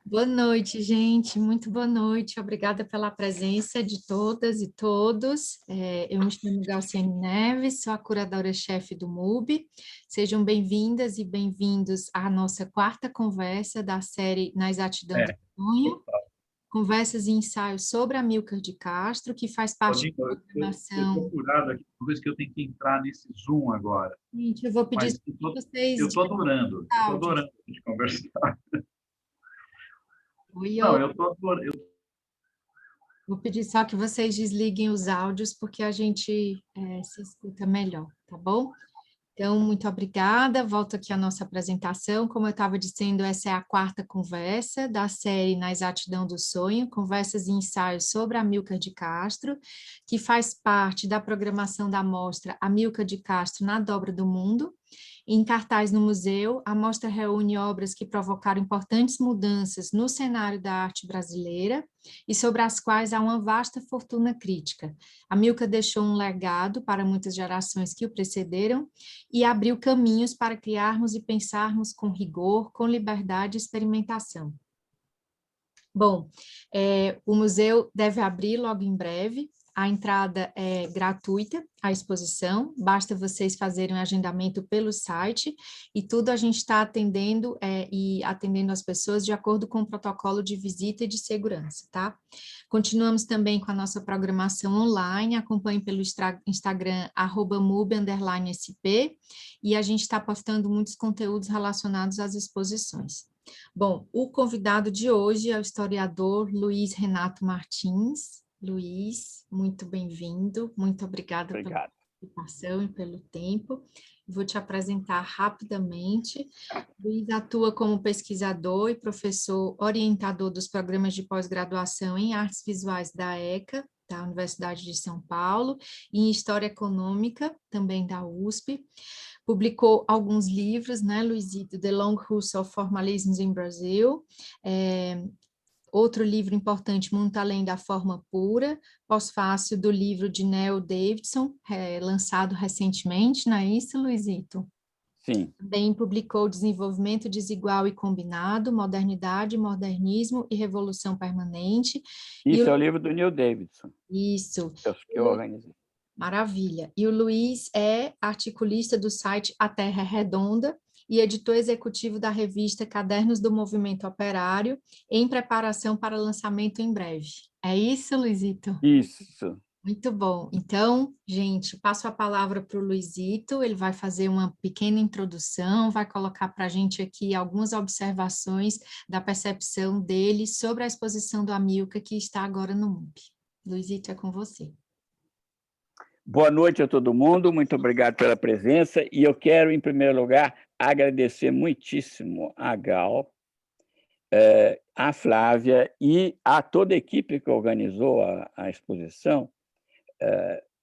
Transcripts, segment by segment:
Boa noite, gente. Muito boa noite. Obrigada pela presença de todas e todos. Eu me chamo Galciane Neves, sou a curadora-chefe do MUB. Sejam bem-vindas e bem-vindos à nossa quarta conversa da série Na Exatidão do Sonho, conversas e ensaios sobre Amílcar de Castro, que faz parte da Eu estou programação. curado aqui, por isso que eu tenho que entrar nesse Zoom agora. Gente, eu vou pedir Mas que vocês eu estou digam adorando, áudios. a gente conversar. Oi, Não, oi. eu estou adorando. Vou pedir só que vocês desliguem os áudios, porque a gente se escuta melhor, tá bom? Então, muito obrigada. Volto aqui à nossa apresentação. Como eu estava dizendo, essa é a quarta conversa da série Na Exatidão do Sonho, conversas e ensaios sobre Amílcar de Castro, que faz parte da programação da mostra Amílcar de Castro na Dobra do Mundo. Em cartaz no museu, a mostra reúne obras que provocaram importantes mudanças no cenário da arte brasileira e sobre as quais há uma vasta fortuna crítica. Amílcar deixou um legado para muitas gerações que o precederam e abriu caminhos para criarmos e pensarmos com rigor, com liberdade e experimentação. Bom, o museu deve abrir logo em breve. A entrada é gratuita, a exposição, basta vocês fazerem um agendamento pelo site e tudo a gente está atendendo e atendendo as pessoas de acordo com o protocolo de visita e de segurança, tá? Continuamos também com a nossa programação online, acompanhe pelo Instagram, @mub_sp, e a gente está postando muitos conteúdos relacionados às exposições. Bom, o convidado de hoje é o historiador Luiz Renato Martins. Luiz, muito bem-vindo, muito obrigada pela Obrigado. participação e pelo tempo. Vou te apresentar rapidamente. Luiz atua como pesquisador e professor orientador dos programas de pós-graduação em artes visuais da ECA, da Universidade de São Paulo, e em História Econômica, também da USP. Publicou alguns livros, né, Luizito? The Long Roots of Formalisms in Brazil, outro livro importante, Muito Além da Forma Pura, pós-fácil do livro de Neil Davidson, lançado recentemente, não é isso, Luizito? Sim. Também publicou Desenvolvimento Desigual e Combinado, Modernidade, Modernismo e Revolução Permanente. Isso é o livro do Neil Davidson. Isso. Que eu organizei. Maravilha. E o Luiz é articulista do site A Terra é Redonda e editor executivo da revista Cadernos do Movimento Operário, em preparação para lançamento em breve. É isso, Luizito? Isso. Muito bom. Então, gente, passo a palavra para o Luizito, ele vai fazer uma pequena introdução, vai colocar para a gente aqui algumas observações da percepção dele sobre a exposição do Amílcar que está agora no MUB. Luizito, é com você. Boa noite a todo mundo, muito obrigado pela presença, e eu quero, em primeiro lugar, agradecer muitíssimo a Gal, a Flávia e a toda a equipe que organizou a exposição,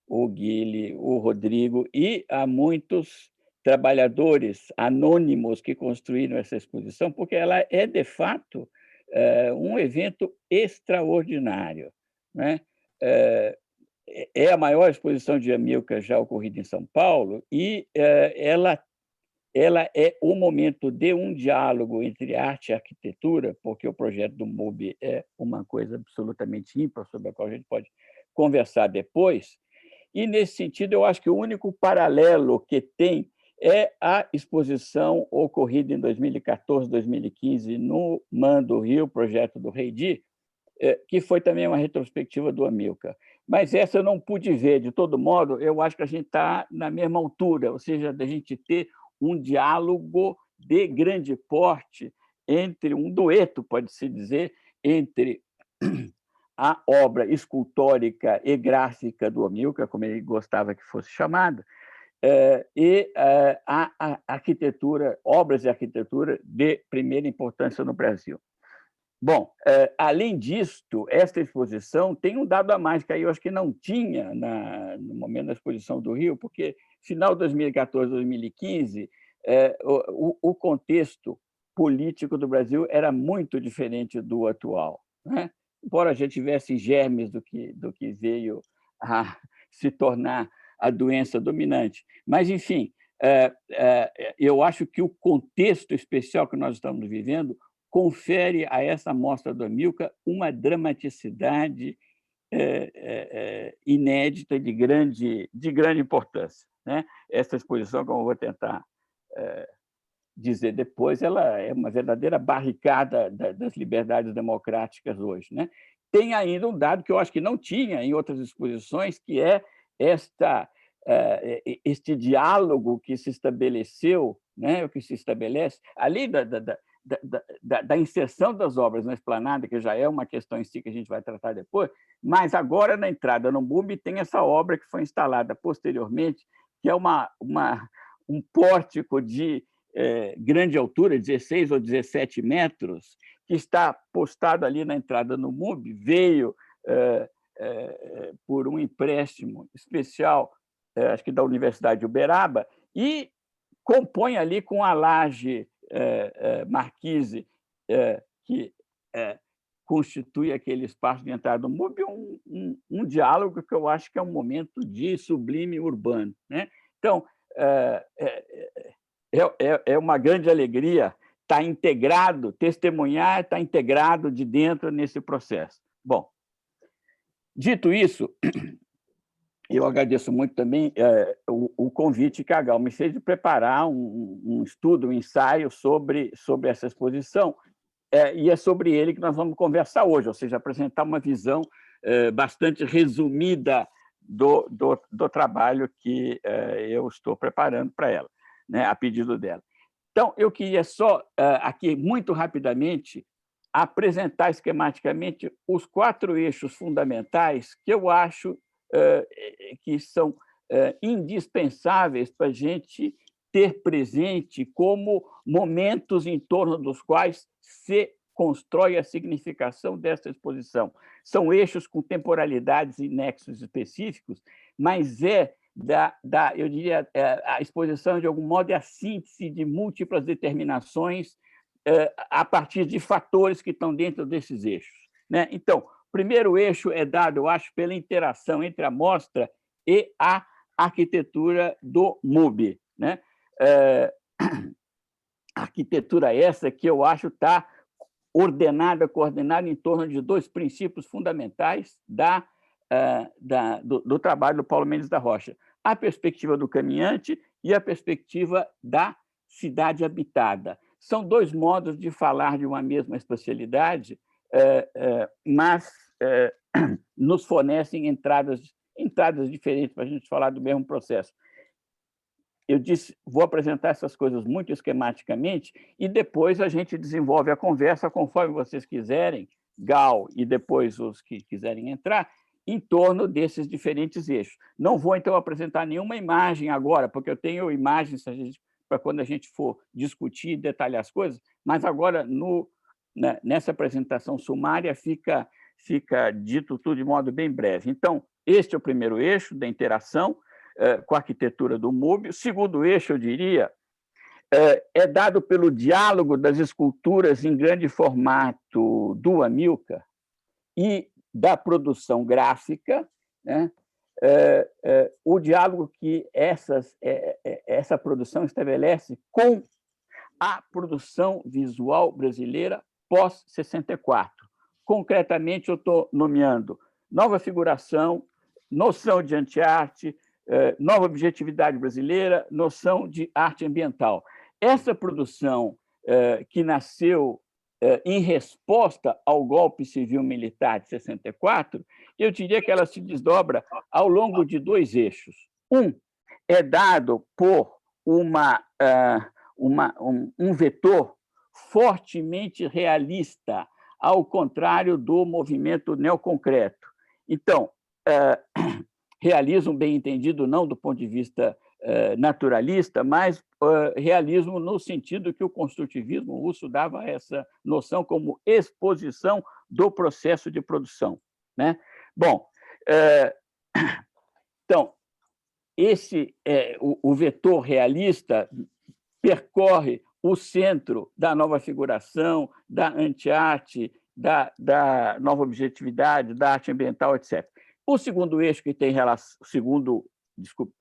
o Guile, o Rodrigo, e a muitos trabalhadores anônimos que construíram essa exposição, porque ela é, de fato, um evento extraordinário, né? É a maior exposição de Amílcar já ocorrida em São Paulo e ela é o momento de um diálogo entre arte e arquitetura, porque o projeto do MUB é uma coisa absolutamente ímpar, sobre a qual a gente pode conversar depois. E, nesse sentido, eu acho que o único paralelo que tem é a exposição ocorrida em 2014, 2015, no MAN do Rio, projeto do Reidi, que foi também uma retrospectiva do Amílcar. Mas essa eu não pude ver. De todo modo, eu acho que a gente está na mesma altura, ou seja, da gente ter um diálogo de grande porte entre um dueto, pode-se dizer, entre a obra escultórica e gráfica do Amílcar, como ele gostava que fosse chamada, e a arquitetura, obras de arquitetura de primeira importância no Brasil. Bom, além disto, esta exposição tem um dado a mais, que aí eu acho que não tinha no momento da exposição do Rio, porque final de 2014, 2015, o contexto político do Brasil era muito diferente do atual, né? Embora já tivesse germes do que veio a se tornar a doença dominante. Mas, enfim, eu acho que o contexto especial que nós estamos vivendo confere a essa mostra do Amilcar uma dramaticidade inédita de grande importância, né? Essa exposição, como eu vou tentar dizer depois, ela é uma verdadeira barricada das liberdades democráticas hoje, né? Tem ainda um dado que eu acho que não tinha em outras exposições, que é este diálogo que se estabeleceu, né? O que se estabelece ali da inserção das obras na esplanada, que já é uma questão em si que a gente vai tratar depois, mas agora, na entrada no MUB, tem essa obra que foi instalada posteriormente, que é um pórtico de grande altura, 16 ou 17 metros, que está postado ali na entrada no MUB, veio por um empréstimo especial, acho que da Universidade de Uberaba, e compõe ali com a laje marquise, que constitui aquele espaço de entrada do MUB, um diálogo que eu acho que é um momento de sublime urbano, né? Então, é uma grande alegria estar integrado, testemunhar, estar integrado de dentro nesse processo. Bom, dito isso, eu agradeço muito também o convite que a Gal me fez de preparar um estudo, um ensaio sobre essa exposição, e é sobre ele que nós vamos conversar hoje, ou seja, apresentar uma visão bastante resumida do trabalho que eu estou preparando para ela, né, a pedido dela. Então, eu queria só, aqui, muito rapidamente, apresentar esquematicamente os 4 eixos fundamentais que eu acho que são indispensáveis para a gente ter presente como momentos em torno dos quais se constrói a significação dessa exposição. São eixos com temporalidades e nexos específicos, mas eu diria, a exposição, de algum modo, é a síntese de múltiplas determinações a partir de fatores que estão dentro desses eixos, né? Então, o primeiro eixo é dado, eu acho, pela interação entre a mostra e a arquitetura do MUB, né? Arquitetura essa que eu acho está coordenada em torno de 2 princípios fundamentais do trabalho do Paulo Mendes da Rocha: a perspectiva do caminhante e a perspectiva da cidade habitada. São 2 modos de falar de uma mesma especialidade, mas nos fornecem entradas diferentes para a gente falar do mesmo processo. Eu disse, vou apresentar essas coisas muito esquematicamente e depois a gente desenvolve a conversa conforme vocês quiserem, Gal e depois os que quiserem entrar, em torno desses diferentes eixos. Não vou, então, apresentar nenhuma imagem agora, porque eu tenho imagens para quando a gente for discutir e detalhar as coisas, mas agora, nessa apresentação sumária, fica dito tudo de modo bem breve. Então, este é o primeiro eixo da interação com a arquitetura do MUB. O segundo eixo, eu diria, é dado pelo diálogo das esculturas em grande formato do Amilcar e da produção gráfica, né? O diálogo que essa produção estabelece com a produção visual brasileira pós-64. Concretamente, eu estou nomeando nova figuração, noção de anti-arte, nova objetividade brasileira, noção de arte ambiental. Essa produção que nasceu em resposta ao golpe civil-militar de 64, eu diria que ela se desdobra ao longo de 2 eixos. Um é dado por um vetor fortemente realista, ao contrário do movimento neoconcreto. Então, realismo bem entendido não do ponto de vista naturalista, mas realismo no sentido que o construtivismo russo dava essa noção como exposição do processo de produção, né? Bom, então, o vetor realista percorre o centro da nova figuração, da anti-arte, da nova objetividade, da arte ambiental, etc. O segundo eixo que tem relação,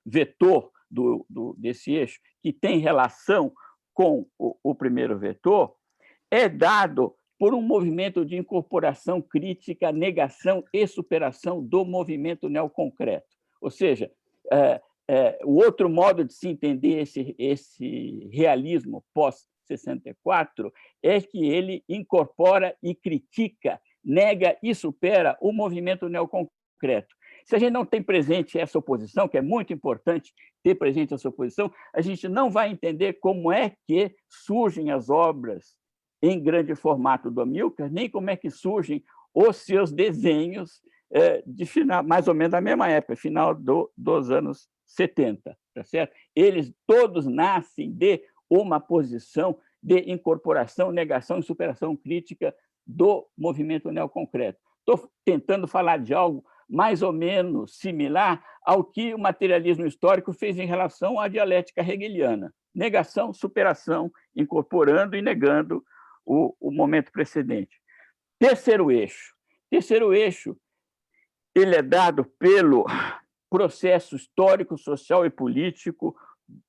vetor desse eixo, que tem relação com o primeiro vetor, é dado por um movimento de incorporação crítica, negação e superação do movimento neoconcreto. Ou seja, o outro modo de se entender esse realismo pós-64 é que ele incorpora e critica, nega e supera o movimento neoconcreto. Se a gente não tem presente essa oposição, que é muito importante ter presente essa oposição, a gente não vai entender como é que surgem as obras em grande formato do Amilcar, nem como é que surgem os seus desenhos de final, mais ou menos da mesma época, final dos anos 70, tá certo? Eles todos nascem de uma posição de incorporação, negação e superação crítica do movimento neoconcreto. Estou tentando falar de algo mais ou menos similar ao que o materialismo histórico fez em relação à dialética hegeliana. Negação, superação, incorporando e negando o momento precedente. Terceiro eixo. Terceiro eixo, ele é dado pelo processo histórico, social e político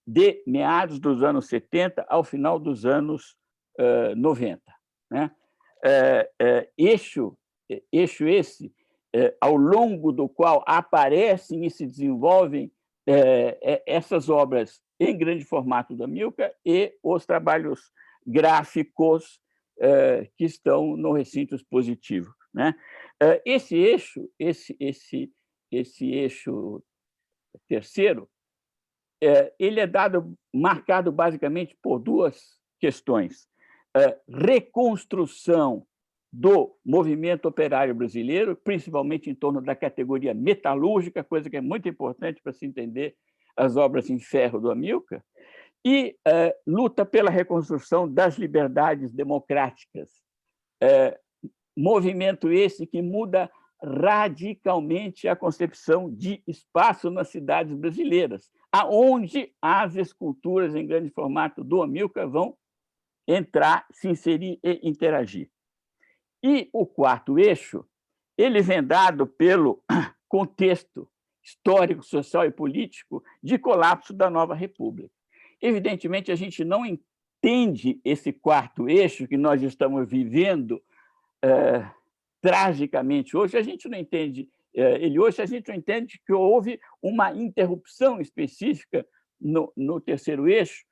de meados dos anos 70 ao final dos anos 90. Né? Eixo esse, ao longo do qual aparecem e se desenvolvem essas obras em grande formato da Amilcar e os trabalhos gráficos que estão no recinto expositivo. Né? Esse eixo terceiro, ele é marcado basicamente por duas questões. Reconstrução do movimento operário brasileiro, principalmente em torno da categoria metalúrgica, coisa que é muito importante para se entender as obras em ferro do Amilcar, e luta pela reconstrução das liberdades democráticas. Movimento esse que muda radicalmente a concepção de espaço nas cidades brasileiras, aonde as esculturas em grande formato do Amilcar vão entrar, se inserir e interagir. E o quarto eixo, ele vem dado pelo contexto histórico, social e político de colapso da nova República. Evidentemente, a gente não entende esse quarto eixo que nós estamos vivendo tragicamente hoje, a gente não entende ele hoje, a gente não entende que houve uma interrupção específica no terceiro eixo,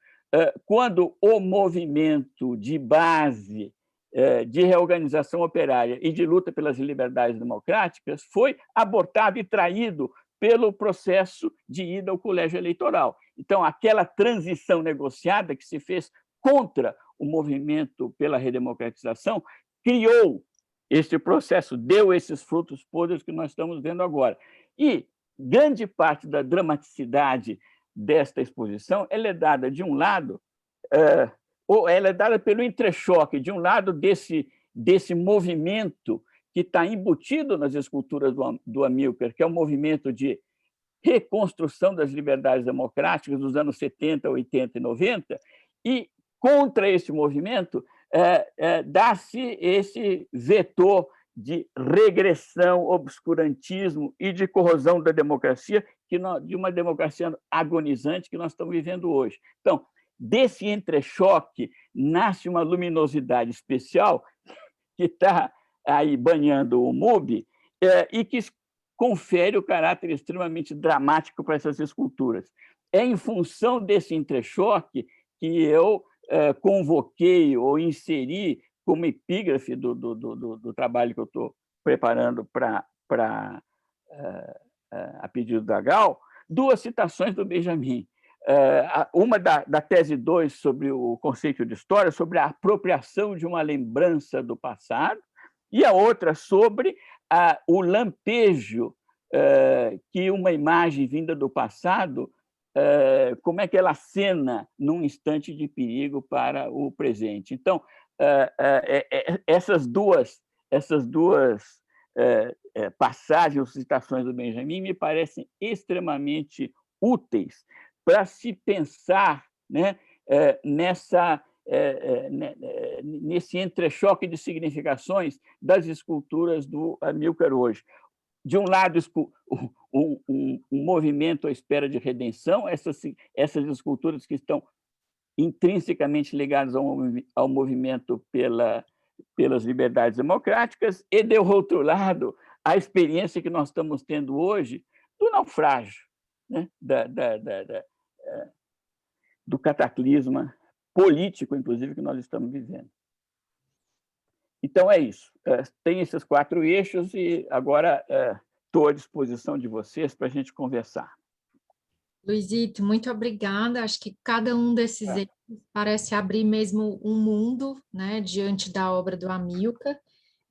quando o movimento de base de reorganização operária e de luta pelas liberdades democráticas foi abortado e traído pelo processo de ida ao colégio eleitoral. Então, aquela transição negociada que se fez contra o movimento pela redemocratização criou este processo, deu esses frutos podres que nós estamos vendo agora. E grande parte da dramaticidade desta exposição ela é dada, de um lado, ou ela é dada pelo entrechoque, de um lado, desse movimento que está embutido nas esculturas do Amilcar, que é um movimento de reconstrução das liberdades democráticas dos anos 70, 80 e 90, e contra esse movimento dá-se esse vetor de regressão, obscurantismo e de corrosão da democracia, de uma democracia agonizante que nós estamos vivendo hoje. Então, desse entrechoque nasce uma luminosidade especial que está aí banhando o MUBI e que confere o caráter extremamente dramático para essas esculturas. É em função desse entrechoque que eu convoquei ou inseri como epígrafe do trabalho que eu estou preparando a pedido da Gal, duas citações do Benjamin. Uma da tese 2 sobre o conceito de história, sobre a apropriação de uma lembrança do passado, e a outra sobre o lampejo que uma imagem vinda do passado, como é que ela acena num instante de perigo para o presente. Então, essas duas passagens ou citações do Benjamin me parecem extremamente úteis para se pensar, né, nesse entrechoque de significações das esculturas do Amilcar hoje. De um lado, um movimento à espera de redenção, essas esculturas que estão intrinsecamente ligados ao movimento pelas liberdades democráticas, e, de outro lado, a experiência que nós estamos tendo hoje do naufrágio, né? Do cataclisma político, inclusive, que nós estamos vivendo. Então, é isso. Tem esses 4 eixos e agora estou à disposição de vocês para a gente conversar. Luizito, muito obrigada. Acho que cada um desses eixos parece abrir mesmo um mundo, né, diante da obra do Amilcar.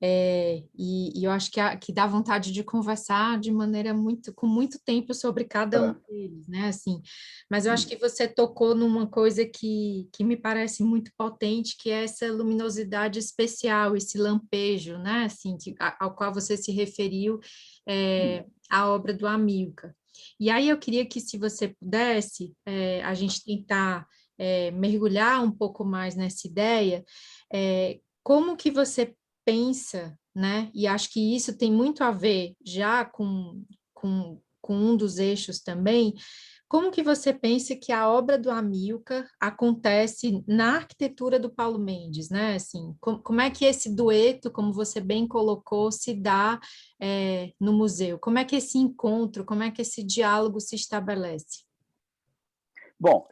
E eu acho que dá vontade de conversar de maneira com muito tempo sobre cada um deles, né, assim. Mas eu acho que você tocou numa coisa que me parece muito potente, que é essa luminosidade especial, esse lampejo, né, assim, ao qual você se referiu, a obra do Amilcar. E aí eu queria que, se você pudesse, a gente tentar mergulhar um pouco mais nessa ideia, como que você pensa, né? E acho que isso tem muito a ver já com um dos eixos também. Como que você pensa que a obra do Amilcar acontece na arquitetura do Paulo Mendes, né? Assim, como é que esse dueto, como você bem colocou, se dá no museu? Como é que esse encontro, como é que esse diálogo se estabelece? Bom,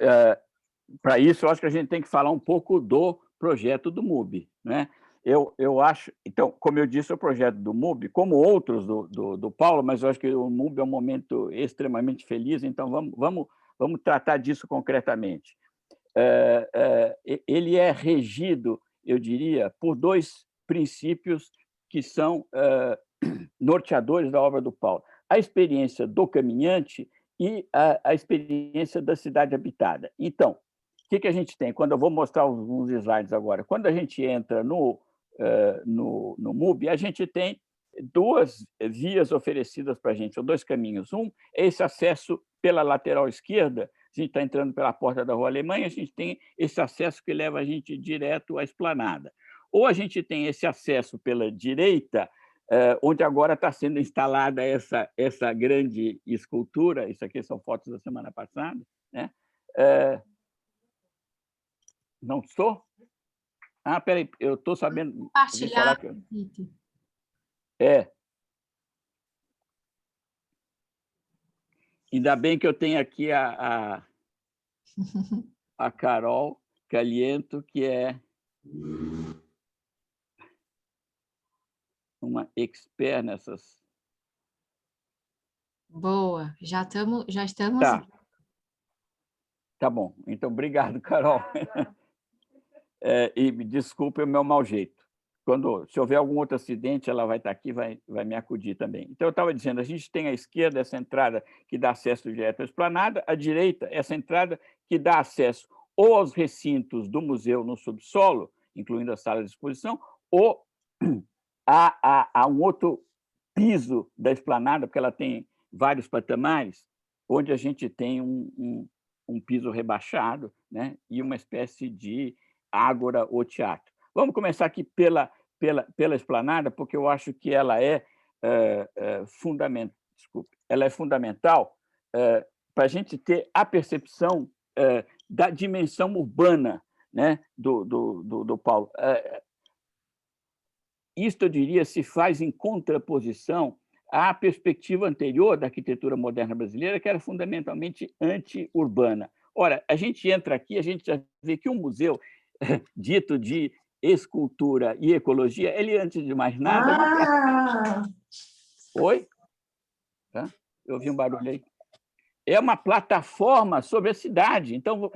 para isso, eu acho que a gente tem que falar um pouco do projeto do MUB, né? Eu acho, então, como eu disse, o projeto do MUB, como outros do Paulo, mas eu acho que o MUB é um momento extremamente feliz, então vamos tratar disso concretamente. Ele é regido, eu diria, por 2 princípios que são norteadores da obra do Paulo: a experiência do caminhante e a experiência da cidade habitada. Então, o que a gente tem? Quando eu vou mostrar alguns slides agora, quando a gente entra no MUB, a gente tem 2 vias oferecidas para a gente, ou 2 caminhos. Um é esse acesso pela lateral esquerda, a gente está entrando pela porta da Rua Alemanha, a gente tem esse acesso que leva a gente direto à esplanada. Ou a gente tem esse acesso pela direita, onde agora está sendo instalada essa grande escultura, isso aqui são fotos da semana passada, né? Não estou? Ah, peraí, eu estou sabendo... Compartilhar. Ainda bem que eu tenho aqui a Carol Caliento, que é uma expert nessas... Boa, já estamos... Tá bom, então obrigado, Carol. E me desculpe o meu mau jeito. Se houver algum outro acidente, ela vai estar aqui, vai me acudir também. Então, eu estava dizendo, a gente tem à esquerda essa entrada que dá acesso direto à esplanada, à direita, essa entrada que dá acesso ou aos recintos do museu no subsolo, incluindo a sala de exposição, ou a um outro piso da esplanada, porque ela tem vários patamares, onde a gente tem um piso rebaixado, né, e uma espécie de ágora ou teatro. Vamos começar aqui pela esplanada, porque eu acho que ela é fundamental para a gente ter a percepção da dimensão urbana, né, do Paulo. Isto, eu diria, se faz em contraposição à perspectiva anterior da arquitetura moderna brasileira, que era fundamentalmente anti-urbana. Ora, a gente entra aqui, a gente já vê que um museu dito de escultura e ecologia, ele, antes de mais nada... Oi? Eu ouvi um barulho aí. É uma plataforma sobre a cidade. Então,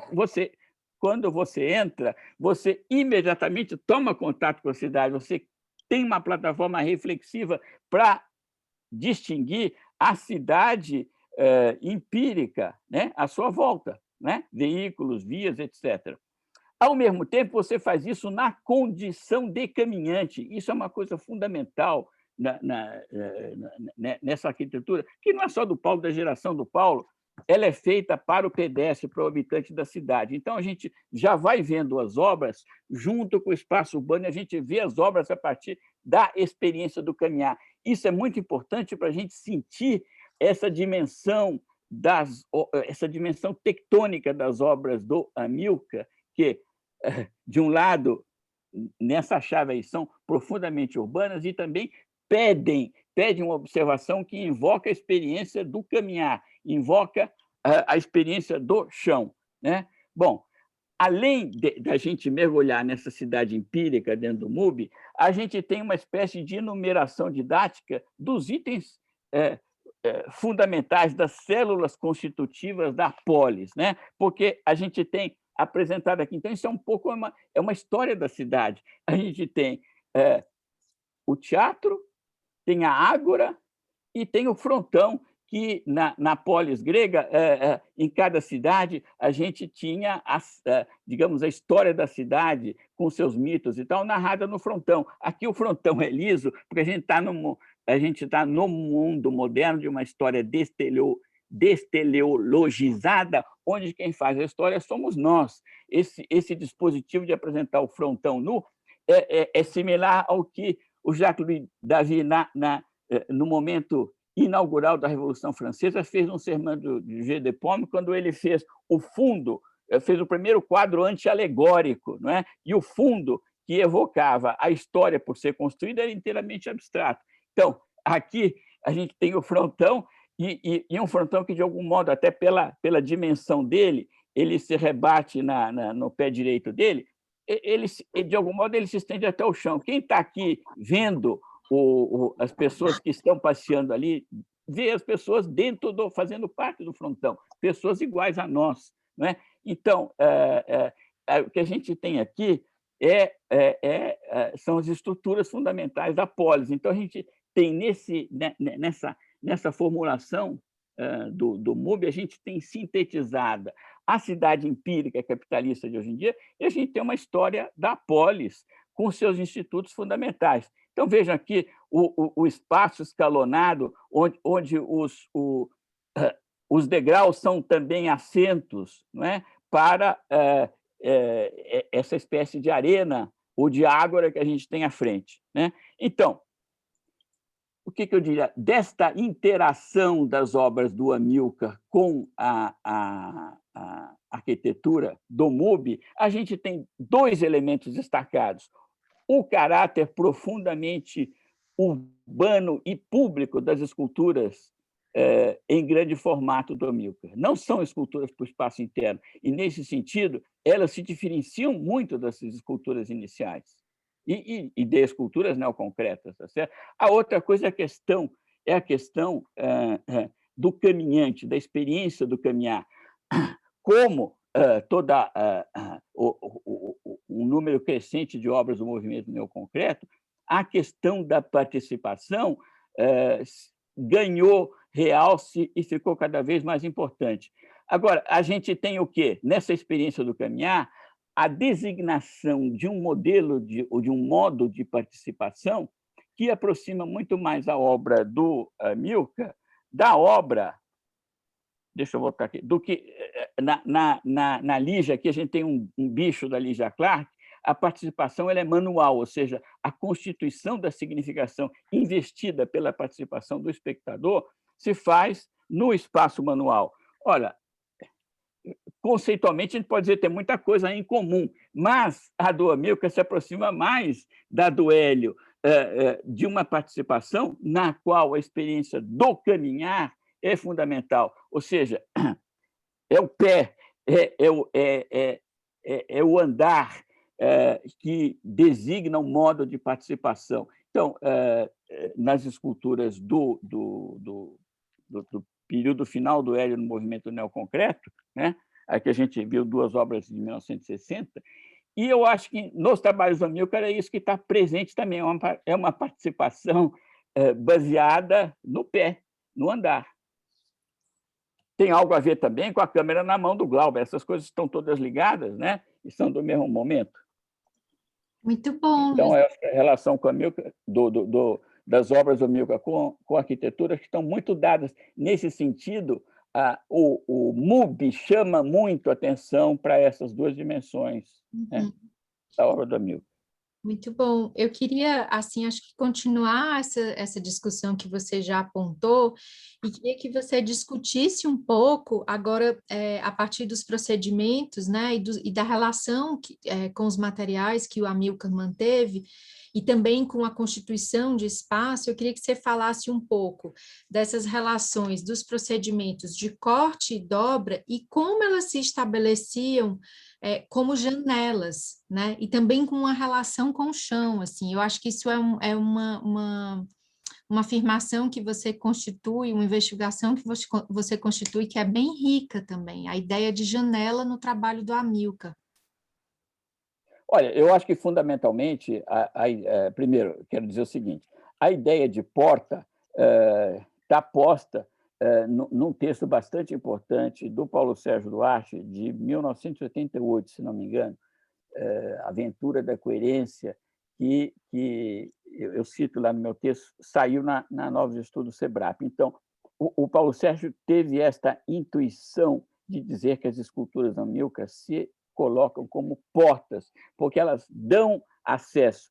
quando você entra, você imediatamente toma contato com a cidade, você tem uma plataforma reflexiva para distinguir a cidade empírica, né, à sua volta, né? Veículos, vias, etc. Ao mesmo tempo, você faz isso na condição de caminhante. Isso é uma coisa fundamental nessa arquitetura, que não é só do Paulo, da geração do Paulo, ela é feita para o pedestre, para o habitante da cidade. Então, a gente já vai vendo as obras junto com o espaço urbano, e a gente vê as obras a partir da experiência do caminhar. Isso é muito importante para a gente sentir essa dimensão tectônica das obras do Amilcar, porque, de um lado, nessa chave aí, são profundamente urbanas e também pedem uma observação que invoca a experiência do caminhar, invoca a experiência do chão, né? Bom, além da gente mergulhar nessa cidade empírica dentro do MUBI, a gente tem uma espécie de enumeração didática dos itens fundamentais das células constitutivas da polis, né? Porque a gente tem apresentado aqui, então isso é um pouco uma história da cidade. A gente tem o teatro, tem a ágora e tem o frontão, que na polis grega, em cada cidade, a gente tinha, digamos, a história da cidade com seus mitos e tal, narrada no frontão. Aqui o frontão é liso, porque a gente está no mundo moderno de uma história desteleologizada, onde quem faz a história somos nós. Esse dispositivo de apresentar o frontão nu é similar ao que o Jacques-Louis David, no momento inaugural da Revolução Francesa, fez um sermão do G. de Paume, quando ele fez o fundo, fez o primeiro quadro anti-alegórico, não é? E o fundo, que evocava a história por ser construída, era inteiramente abstrato. Então, aqui a gente tem o frontão, e um frontão que, de algum modo, até pela dimensão dele, ele se rebate no pé direito dele, de algum modo, ele se estende até o chão. Quem está aqui vendo as pessoas que estão passeando ali, vê as pessoas fazendo parte do frontão, pessoas iguais a nós, não é? Então, o que a gente tem aqui são as estruturas fundamentais da polis. Então, a gente tem nessa formulação do MUBI, a gente tem sintetizada a cidade empírica capitalista de hoje em dia, e a gente tem uma história da polis com seus institutos fundamentais. Então, vejam aqui o espaço escalonado, onde os degraus são também assentos, não é? Para essa espécie de arena ou de ágora que a gente tem à frente, né? Então, o que eu diria? Desta interação das obras do Amilcar com a arquitetura do MUBI, a gente tem dois elementos destacados. O caráter profundamente urbano e público das esculturas em grande formato do Amilcar. Não são esculturas para o espaço interno, e, nesse sentido, elas se diferenciam muito dessas esculturas iniciais e de esculturas neoconcretas. Tá certo? A outra coisa é a questão do caminhante, da experiência do caminhar. Como um número crescente de obras do movimento neoconcreto, a questão da participação ganhou realce e ficou cada vez mais importante. Agora, a gente tem o quê? Nessa experiência do caminhar, a designação de um modelo ou de um modo de participação que aproxima muito mais a obra do Amilcar da obra, deixa eu voltar aqui, do que na Ligia, aqui a gente tem um bicho da Ligia Clark, a participação ela é manual, ou seja, a constituição da significação investida pela participação do espectador se faz no espaço manual. Olha, conceitualmente, a gente pode dizer que tem muita coisa em comum, mas a do Amilcar se aproxima mais da do Hélio, de uma participação na qual a experiência do caminhar é fundamental, ou seja, é o pé, é o andar que designa um modo de participação. Então, nas esculturas do período final do Hélio no movimento neoconcreto, né? Aqui a gente viu duas obras de 1960, e eu acho que nos trabalhos do Amilcar é isso que está presente também, é uma participação baseada no pé, no andar. Tem algo a ver também com a câmera na mão do Glauber, essas coisas estão todas ligadas, né? E são do mesmo momento. Muito bom. Então, essa relação com a Amilcar, das obras do Amilcar com a arquitetura, que estão muito dadas nesse sentido. O MUBI chama muito atenção para essas duas dimensões, né, da obra do Amilcar. Muito bom. Eu queria, assim, acho que continuar essa discussão que você já apontou e queria que você discutisse um pouco agora, a partir dos procedimentos, né, e da relação com os materiais que o Amilcar manteve e também com a constituição de espaço. Eu queria que você falasse um pouco dessas relações, dos procedimentos de corte e dobra e como elas se estabeleciam como janelas, né? E também com uma relação com o chão, assim. Eu acho que isso é uma afirmação que você constitui, uma investigação que você constitui, que é bem rica também, a ideia de janela no trabalho do Amilcar. Olha, eu acho que, fundamentalmente, primeiro, quero dizer o seguinte, a ideia de porta está posta num texto bastante importante do Paulo Sérgio Duarte, de 1988, se não me engano, Aventura da Coerência, que eu cito lá no meu texto, saiu na Novos Estudos SEBRAP. Então, o Paulo Sérgio teve esta intuição de dizer que as esculturas da Amilcar se colocam como portas, porque elas dão acesso,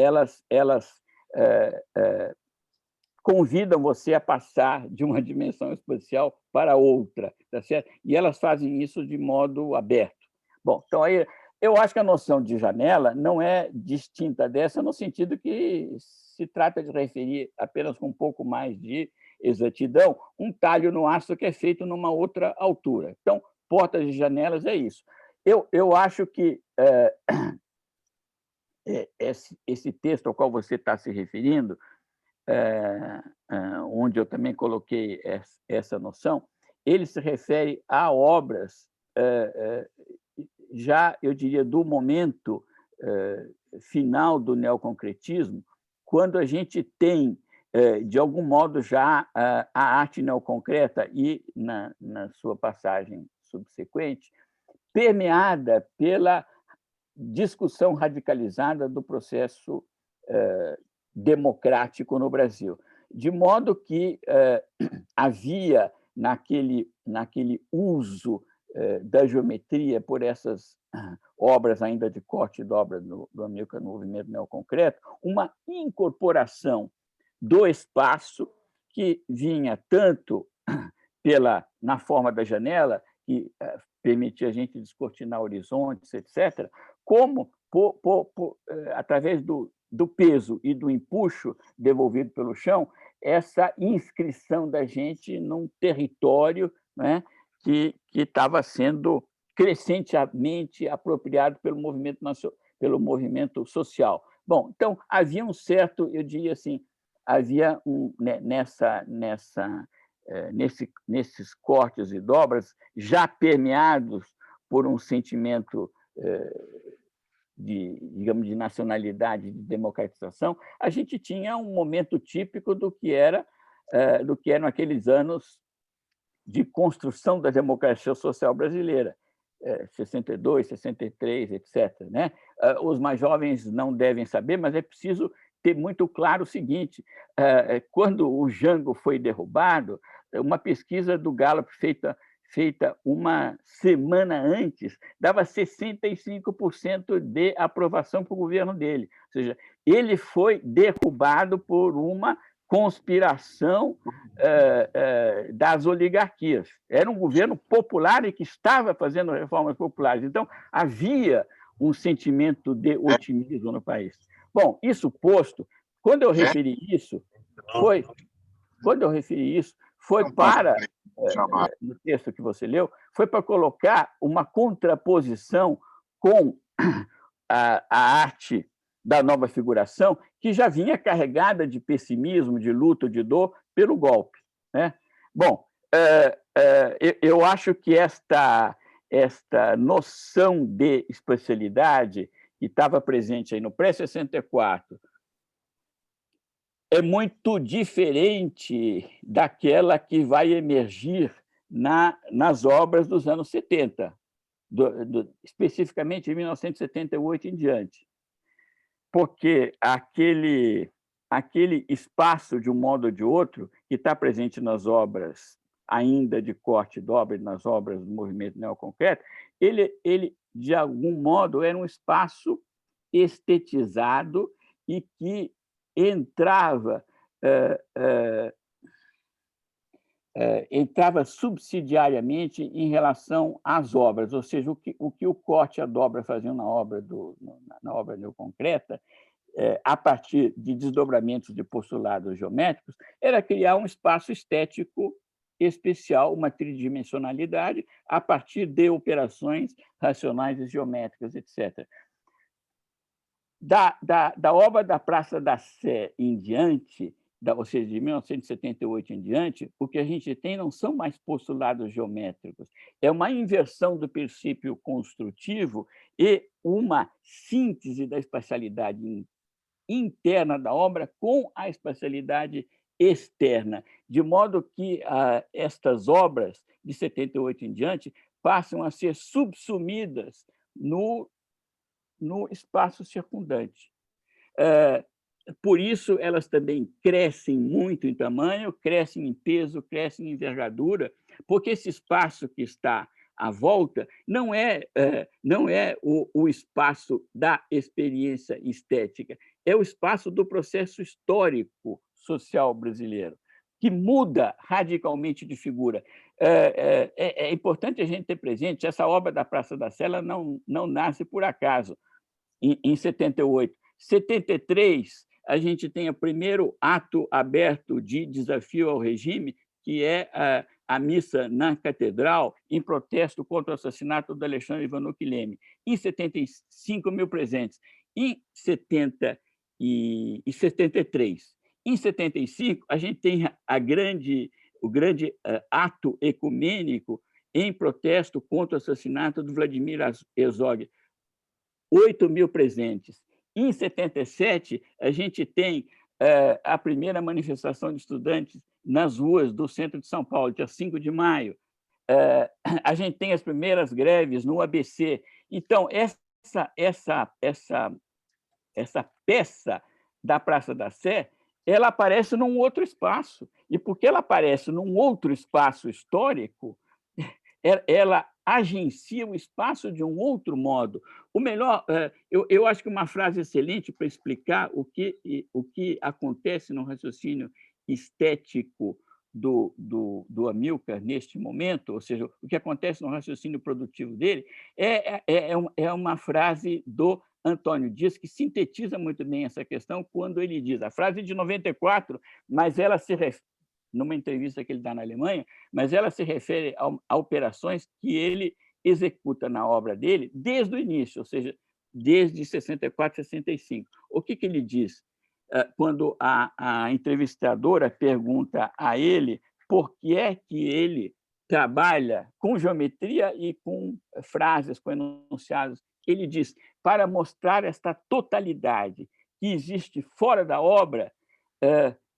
elas convidam você a passar de uma dimensão espacial para outra, tá certo? E elas fazem isso de modo aberto. Bom, então aí eu acho que a noção de janela não é distinta dessa no sentido que se trata de referir apenas com um pouco mais de exatidão um talho no aço que é feito numa outra altura. Então, portas e janelas é isso. Eu acho que esse texto ao qual você está se referindo, onde eu também coloquei essa noção, ele se refere a obras já, eu diria, do momento final do neoconcretismo, quando a gente tem, de algum modo, já a arte neoconcreta e, na sua passagem subsequente, permeada pela discussão radicalizada do processo democrático no Brasil. De modo que havia, naquele uso da geometria por essas obras ainda de corte e dobra do Amilcar no movimento neoconcreto, uma incorporação do espaço que vinha tanto na forma da janela, que permitia a gente descortinar horizontes, etc., como através do peso e do empuxo devolvido pelo chão, essa inscrição da gente num território, né, que estava sendo crescentemente apropriado pelo movimento social. Bom, então, havia um certo, eu diria assim, havia nesses cortes e dobras já permeados por um sentimento digamos, de nacionalidade, de democratização, a gente tinha um momento típico do que eram aqueles anos de construção da democracia social brasileira, 62, 63, etc. Né? Os mais jovens não devem saber, mas é preciso ter muito claro o seguinte: quando o Jango foi derrubado, uma pesquisa do Gallup feita uma semana antes, dava 65% de aprovação para o governo dele. Ou seja, ele foi derrubado por uma conspiração das oligarquias. Era um governo popular e que estava fazendo reformas populares. Então, havia um sentimento de otimismo no país. Bom, isso posto, quando eu referi isso, foi para, no texto que você leu, foi para colocar uma contraposição com a arte da nova figuração, que já vinha carregada de pessimismo, de luto, de dor, pelo golpe. Né? Bom, eu acho que esta noção de especialidade que estava presente aí no pré-64 é muito diferente daquela que vai emergir nas obras dos anos 70, especificamente em 1978 em diante. Porque aquele espaço, de um modo ou de outro, que está presente nas obras ainda de corte e dobra, nas obras do movimento neoconcreto, ele, de algum modo, era um espaço estetizado e que entrava subsidiariamente em relação às obras, ou seja, o que o Corte e a Dobra faziam na obra neoconcreta, a partir de desdobramentos de postulados geométricos, era criar um espaço estético especial, uma tridimensionalidade, a partir de operações racionais e geométricas, etc. Da obra da Praça da Sé em diante, ou seja, de 1978 em diante, o que a gente tem não são mais postulados geométricos, é uma inversão do princípio construtivo e uma síntese da espacialidade interna da obra com a espacialidade externa, de modo que estas obras, de 78 em diante, passam a ser subsumidas no espaço circundante. Por isso, elas também crescem muito em tamanho, crescem em peso, crescem em envergadura, porque esse espaço que está à volta não é o espaço da experiência estética, é o espaço do processo histórico social brasileiro, que muda radicalmente de figura. É importante a gente ter presente, essa obra da Praça da Sé não nasce por acaso, em 78. 73, a gente tem o primeiro ato aberto de desafio ao regime, que é a missa na catedral, em protesto contra o assassinato do Alexandre Vanucchi Leme. Em 75 mil presentes. Em 70 e 73. Em 75, a gente tem o grande ato ecumênico em protesto contra o assassinato do Vladimir Herzog. 8 mil presentes. Em 77, a gente tem a primeira manifestação de estudantes nas ruas do centro de São Paulo, dia 5 de maio. A gente tem as primeiras greves no ABC. Então, essa peça da Praça da Sé, ela aparece num outro espaço. E porque ela aparece num outro espaço histórico, ela agencia o espaço de um outro modo. O melhor, eu acho que uma frase excelente para explicar o que acontece no raciocínio estético do Amilcar neste momento, ou seja, o que acontece no raciocínio produtivo dele, é uma frase do Antônio Dias, que sintetiza muito bem essa questão, quando ele diz, a frase é de 94, mas ela se refere, numa entrevista que ele dá na Alemanha, mas ela se refere a operações que ele executa na obra dele desde o início, ou seja, desde 64, 65. O que ele diz? Quando a entrevistadora pergunta a ele por que é que ele trabalha com geometria e com frases, com enunciados, ele diz, para mostrar esta totalidade que existe fora da obra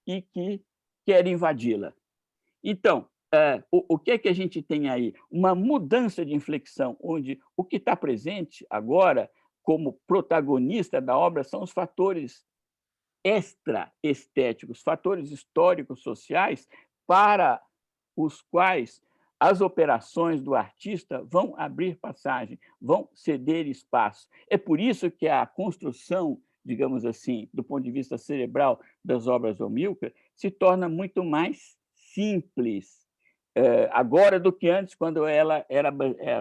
e que quer invadi-la. Então, o que é que a gente tem aí? Uma mudança de inflexão, onde o que está presente agora, como protagonista da obra, são os fatores extraestéticos, fatores históricos, sociais, para os quais as operações do artista vão abrir passagem, vão ceder espaço. É por isso que a construção, digamos assim, do ponto de vista cerebral das obras do Amilcar, se torna muito mais simples agora do que antes, quando ela era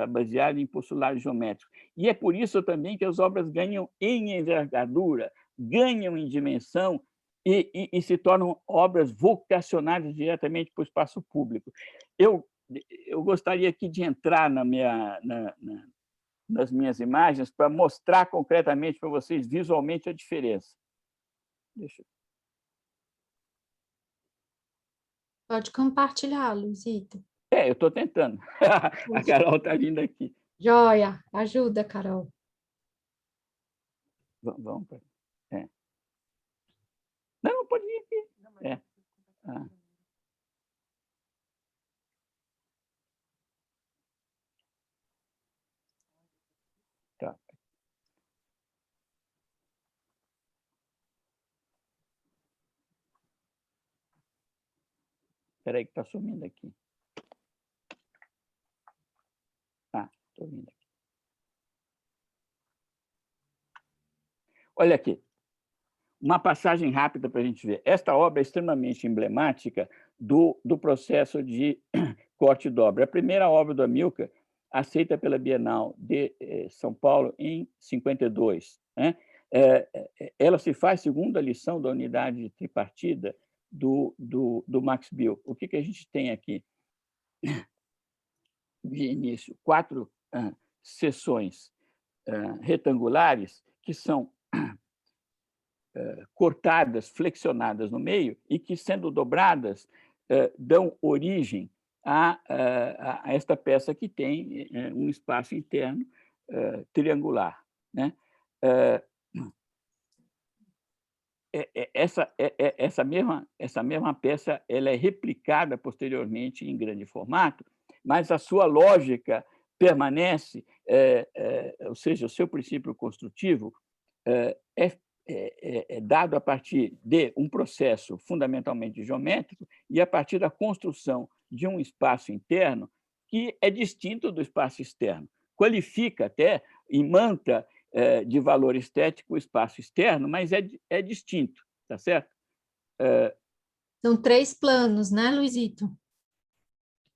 baseada em postulados geométricos. E é por isso também que as obras ganham em envergadura, ganham em dimensão e se tornam obras vocacionadas diretamente para o espaço público. Eu gostaria aqui de entrar nas minhas imagens para mostrar concretamente para vocês visualmente a diferença. Deixa eu... Pode compartilhar, Luzito. Eu estou tentando. A Carol está vindo aqui. Joia, ajuda, Carol. Vamos para... Não, pode vir aqui. Tá. Espera aí que está sumindo aqui. Estou vindo aqui. Olha aqui, uma passagem rápida para a gente ver. Esta obra é extremamente emblemática do processo de corte e dobra. A primeira obra do Amilcar, aceita pela Bienal de São Paulo em 52. Né? Ela se faz segundo a lição da unidade tripartida do Max Bill. O que a gente tem aqui? De início, 4 seções retangulares que são cortadas, flexionadas no meio e que, sendo dobradas, dão origem a esta peça que tem um espaço interno triangular. Né? Essa mesma peça ela é replicada posteriormente em grande formato, mas a sua lógica permanece, ou seja, o seu princípio construtivo é dado a partir de um processo fundamentalmente geométrico e a partir da construção de um espaço interno que é distinto do espaço externo. Qualifica até, imanta de valor estético o espaço externo, mas é distinto, tá certo? São 3 planos, né, Luizito?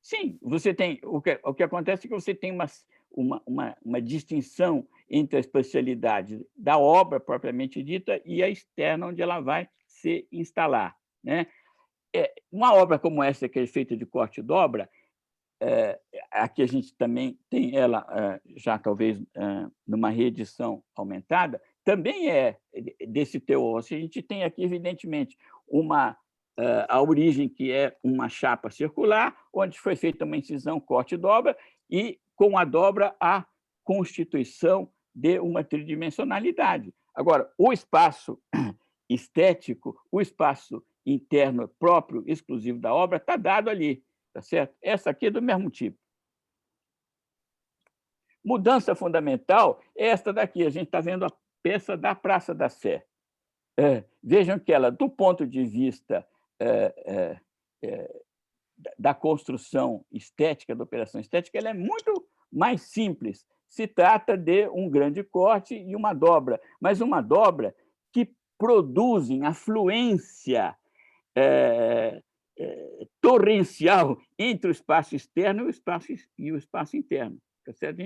Sim, você tem o que acontece é que você tem uma distinção entre a espacialidade da obra propriamente dita e a externa, onde ela vai se instalar. Né? Uma obra como essa, que é feita de corte e dobra, aqui a gente também tem ela, já talvez numa reedição aumentada, também é desse teor. A gente tem aqui, evidentemente, a origem, que é uma chapa circular, onde foi feita uma incisão, corte e dobra, e, com a dobra, a constituição de uma tridimensionalidade. Agora, o espaço estético, o espaço interno próprio, exclusivo da obra, está dado ali, tá certo? Essa aqui é do mesmo tipo. Mudança fundamental é esta daqui. A gente está vendo a peça da Praça da Sé. Vejam que ela, do ponto de vista da construção estética, da operação estética, ela é muito mais simples. Se trata de um grande corte e uma dobra, mas uma dobra que produzem afluência torrencial entre o espaço externo e o espaço interno. Tá certo?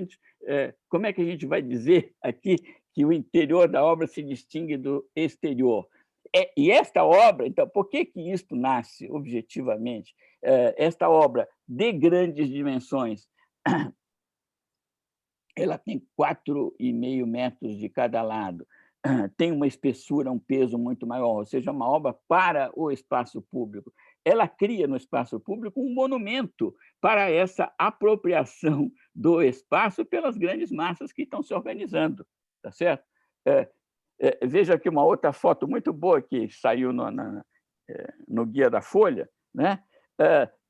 Como é que a gente vai dizer aqui que o interior da obra se distingue do exterior? E esta obra, então, por que isto nasce objetivamente? Esta obra de grandes dimensões, ela tem 4,5 metros de cada lado, tem uma espessura, um peso muito maior, ou seja, uma obra para o espaço público. Ela cria no espaço público um monumento para essa apropriação do espaço pelas grandes massas que estão se organizando, tá certo? Veja aqui uma outra foto muito boa que saiu no Guia da Folha, né?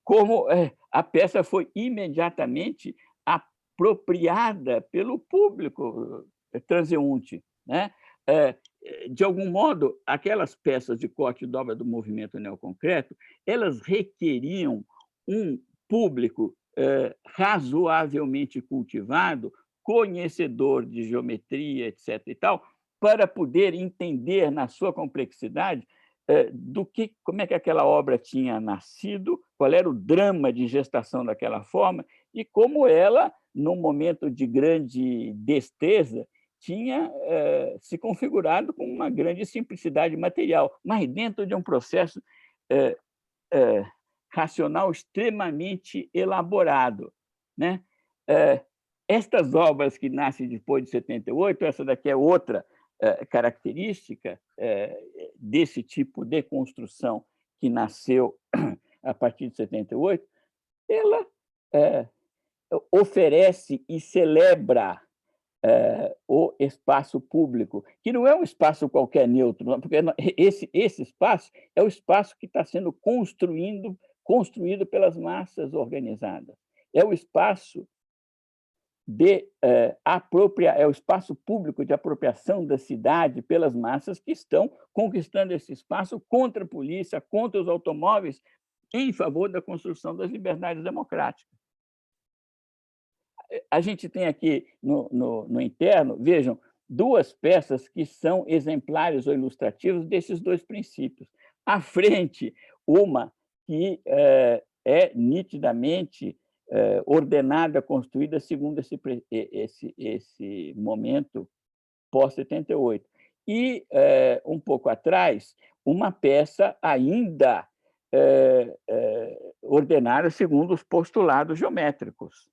Como a peça foi imediatamente apropriada pelo público transeunte, né? De algum modo, aquelas peças de corte e dobra do movimento neoconcreto, elas requeriam um público razoavelmente cultivado, conhecedor de geometria, etc. e tal, para poder entender na sua complexidade como é que aquela obra tinha nascido, qual era o drama de gestação daquela forma e como ela, num momento de grande destreza, tinha se configurado com uma grande simplicidade material, mas dentro de um processo racional extremamente elaborado. Né? Estas obras que nascem depois de 78, essa daqui é outra característica desse tipo de construção que nasceu a partir de 78, ela oferece e celebra o espaço público, que não é um espaço qualquer neutro, porque esse espaço é o espaço que está sendo construído pelas massas organizadas. É o espaço é o espaço público de apropriação da cidade pelas massas que estão conquistando esse espaço contra a polícia, contra os automóveis, em favor da construção das liberdades democráticas. A gente tem aqui no interno, vejam, duas peças que são exemplares ou ilustrativos desses dois princípios. À frente, uma que é nitidamente ordenada, construída segundo esse momento pós-78. E, um pouco atrás, uma peça ainda ordenada segundo os postulados geométricos.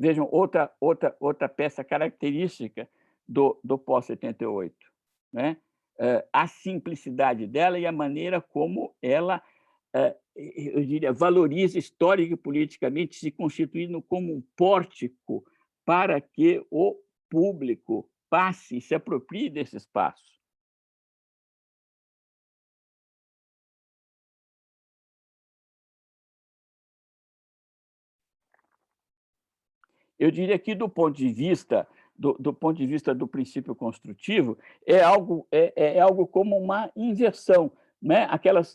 Vejam, outra peça característica do pós-78, né? A simplicidade dela e a maneira como ela, eu diria, valoriza histórica e politicamente, se constituindo como um pórtico para que o público passe e se aproprie desse espaço. Eu diria que, do ponto de vista do princípio construtivo, é algo como uma inversão, né?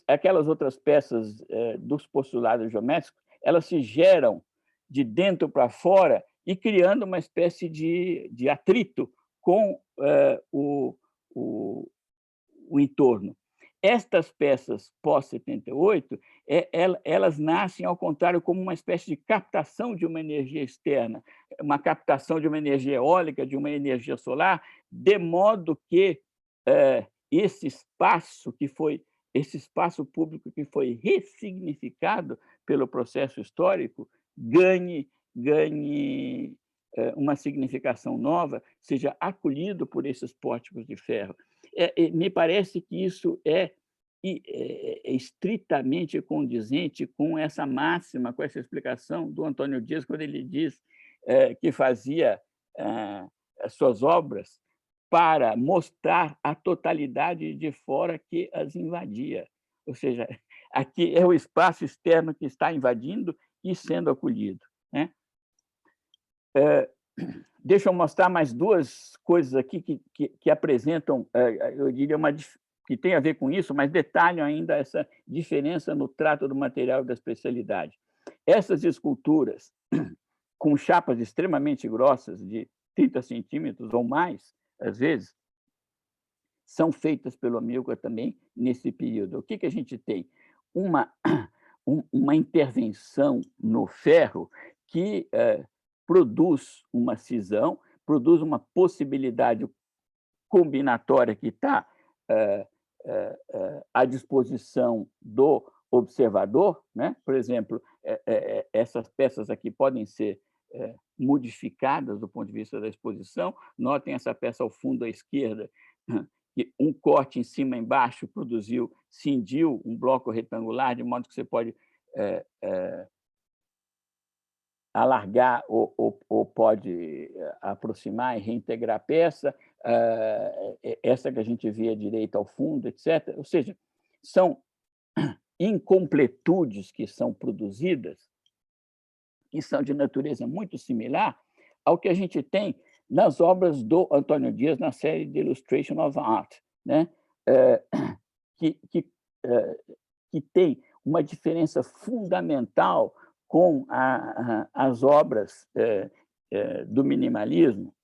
Aquelas outras peças dos postulados geométricos, elas se geram de dentro para fora e criando uma espécie de atrito com o entorno. Estas peças pós-78, elas nascem, ao contrário, como uma espécie de captação de uma energia externa, uma captação de uma energia eólica, de uma energia solar, de modo que esse espaço público que foi ressignificado pelo processo histórico ganhe uma significação nova, seja acolhido por esses pórticos de ferro. Me parece que isso é estritamente condizente com essa máxima, com essa explicação do Antônio Dias, quando ele diz que fazia as suas obras para mostrar a totalidade de fora que as invadia. Ou seja, aqui é o espaço externo que está invadindo e sendo acolhido, né? Deixa eu mostrar mais duas coisas aqui que apresentam, eu diria, que tem a ver com isso, mas detalham ainda essa diferença no trato do material e da especialidade. Essas esculturas, com chapas extremamente grossas, de 30 centímetros ou mais, às vezes, são feitas pelo Amilcar também nesse período. O que a gente tem? Uma intervenção no ferro que produz uma cisão, produz uma possibilidade combinatória que está à disposição do observador, né? Por exemplo, essas peças aqui podem ser modificadas do ponto de vista da exposição. Notem essa peça ao fundo à esquerda, que um corte em cima e embaixo cindiu um bloco retangular, de modo que você pode alargar ou pode aproximar e reintegrar a peça, essa que a gente vê à direita ao fundo, etc. Ou seja, são incompletudes que são produzidas, que são de natureza muito similar ao que a gente tem nas obras do Antônio Dias na série The Illustration of Art, né? Que tem uma diferença fundamental com as obras do minimalismo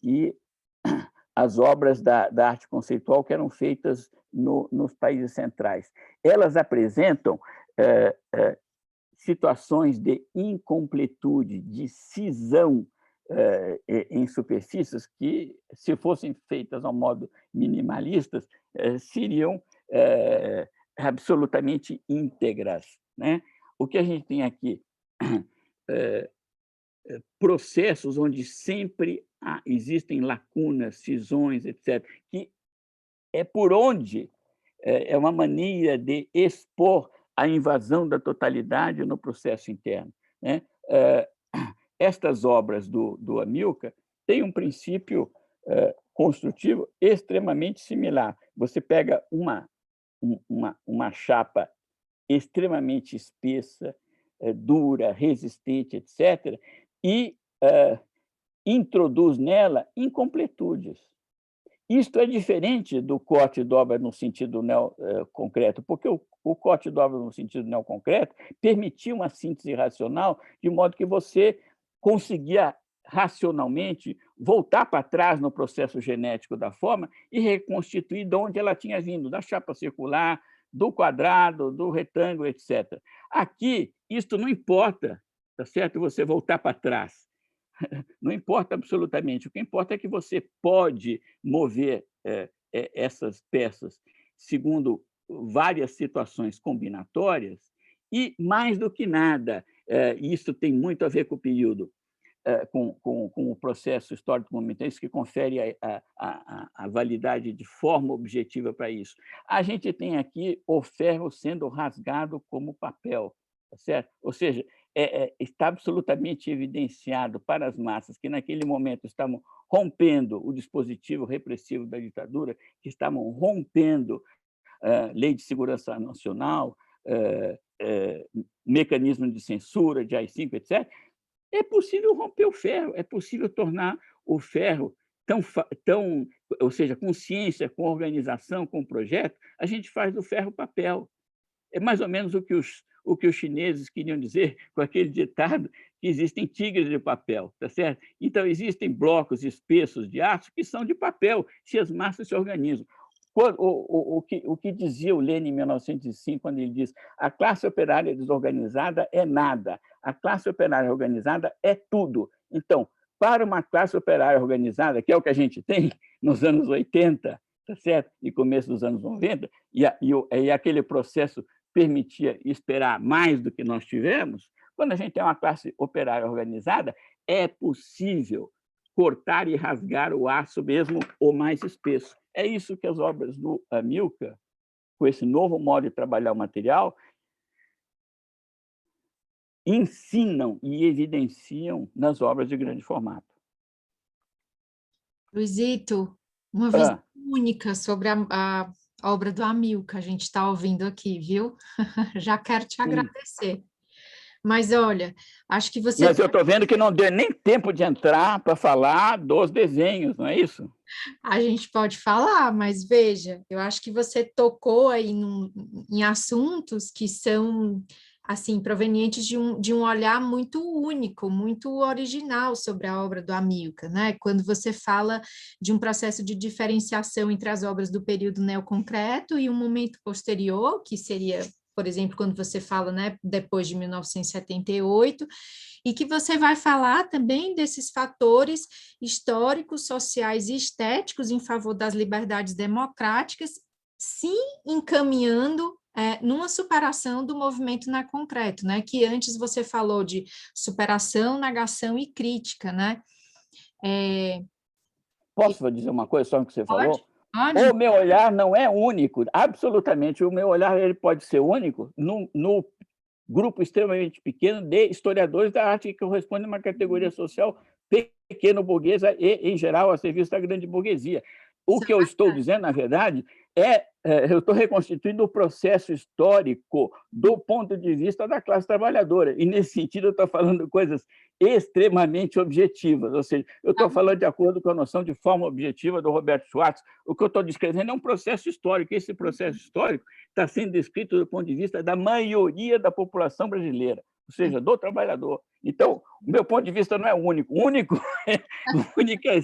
e as obras da arte conceitual que eram feitas nos países centrais. Elas apresentam situações de incompletude, de cisão em superfícies que, se fossem feitas ao modo minimalistas, seriam absolutamente íntegras, né? O que a gente tem aqui? Processos onde sempre existem lacunas, cisões, etc., que é por onde é uma maneira de expor a invasão da totalidade no processo interno, né? Estas obras do Amilcar têm um princípio construtivo extremamente similar. Você pega uma chapa extremamente espessa, dura, resistente, etc., e introduz nela incompletudes. Isto é diferente do corte de obra no sentido neoconcreto, porque o corte de obra no sentido neoconcreto permitia uma síntese racional, de modo que você conseguia racionalmente voltar para trás no processo genético da forma e reconstituir de onde ela tinha vindo, da chapa circular, do quadrado, do retângulo, etc. Aqui, isto não importa, tá certo? Você voltar para trás. Não importa absolutamente. O que importa é que você pode mover essas peças segundo várias situações combinatórias e, mais do que nada, isso tem muito a ver com o período, com o processo histórico momentâneo, isso que confere a validade de forma objetiva para isso. A gente tem aqui o ferro sendo rasgado como papel, tá certo? Ou seja, está absolutamente evidenciado para as massas que, naquele momento, estavam rompendo o dispositivo repressivo da ditadura, que estavam rompendo Lei de Segurança Nacional, mecanismo de censura, de AI-5, etc., é possível romper o ferro, é possível tornar o ferro tão, ou seja, com ciência, com organização, com projeto, a gente faz do ferro papel. É mais ou menos o que os chineses queriam dizer com aquele ditado que existem tigres de papel, tá certo? Então, existem blocos espessos de aço que são de papel, se as massas se organizam. O que dizia o Lenin em 1905, quando ele diz a classe operária desorganizada é nada, a classe operária organizada é tudo. Então, para uma classe operária organizada, que é o que a gente tem nos anos 80, tá certo? E começo dos anos 90, e aquele processo permitia esperar mais do que nós tivemos, quando a gente tem uma classe operária organizada, é possível cortar e rasgar o aço mesmo o mais espesso. É isso que as obras do Amilcar, com esse novo modo de trabalhar o material, ensinam e evidenciam nas obras de grande formato. Luizito, uma visão única sobre a obra do Amilcar, a gente está ouvindo aqui, viu? Já quero te agradecer. Mas, olha, acho que você... Mas eu estou vendo que não deu nem tempo de entrar para falar dos desenhos, não é isso? A gente pode falar, mas veja, eu acho que você tocou aí em assuntos que são, assim, provenientes de um olhar muito único, muito original sobre a obra do Amilcar, né? Quando você fala de um processo de diferenciação entre as obras do período neoconcreto e um momento posterior, que seria, por exemplo, quando você fala, né, depois de 1978, e que você vai falar também desses fatores históricos, sociais e estéticos em favor das liberdades democráticas, sim encaminhando numa superação do movimento na concreto, né? Que antes você falou de superação, negação e crítica, né? Posso dizer uma coisa só no que você falou? Pode. O meu olhar não é único, absolutamente. O meu olhar ele pode ser único no grupo extremamente pequeno de historiadores da arte que corresponde a uma categoria social pequeno-burguesa e, em geral, a serviço da grande burguesia. O que eu estou dizendo, na verdade, eu estou reconstituindo o processo histórico do ponto de vista da classe trabalhadora. E, nesse sentido, eu estou falando coisas extremamente objetivas, ou seja, eu estou falando de acordo com a noção de forma objetiva do Roberto Schwartz. O que eu estou descrevendo é um processo histórico. Esse processo histórico está sendo descrito do ponto de vista da maioria da população brasileira, ou seja, do trabalhador. Então, o meu ponto de vista não é único. Única é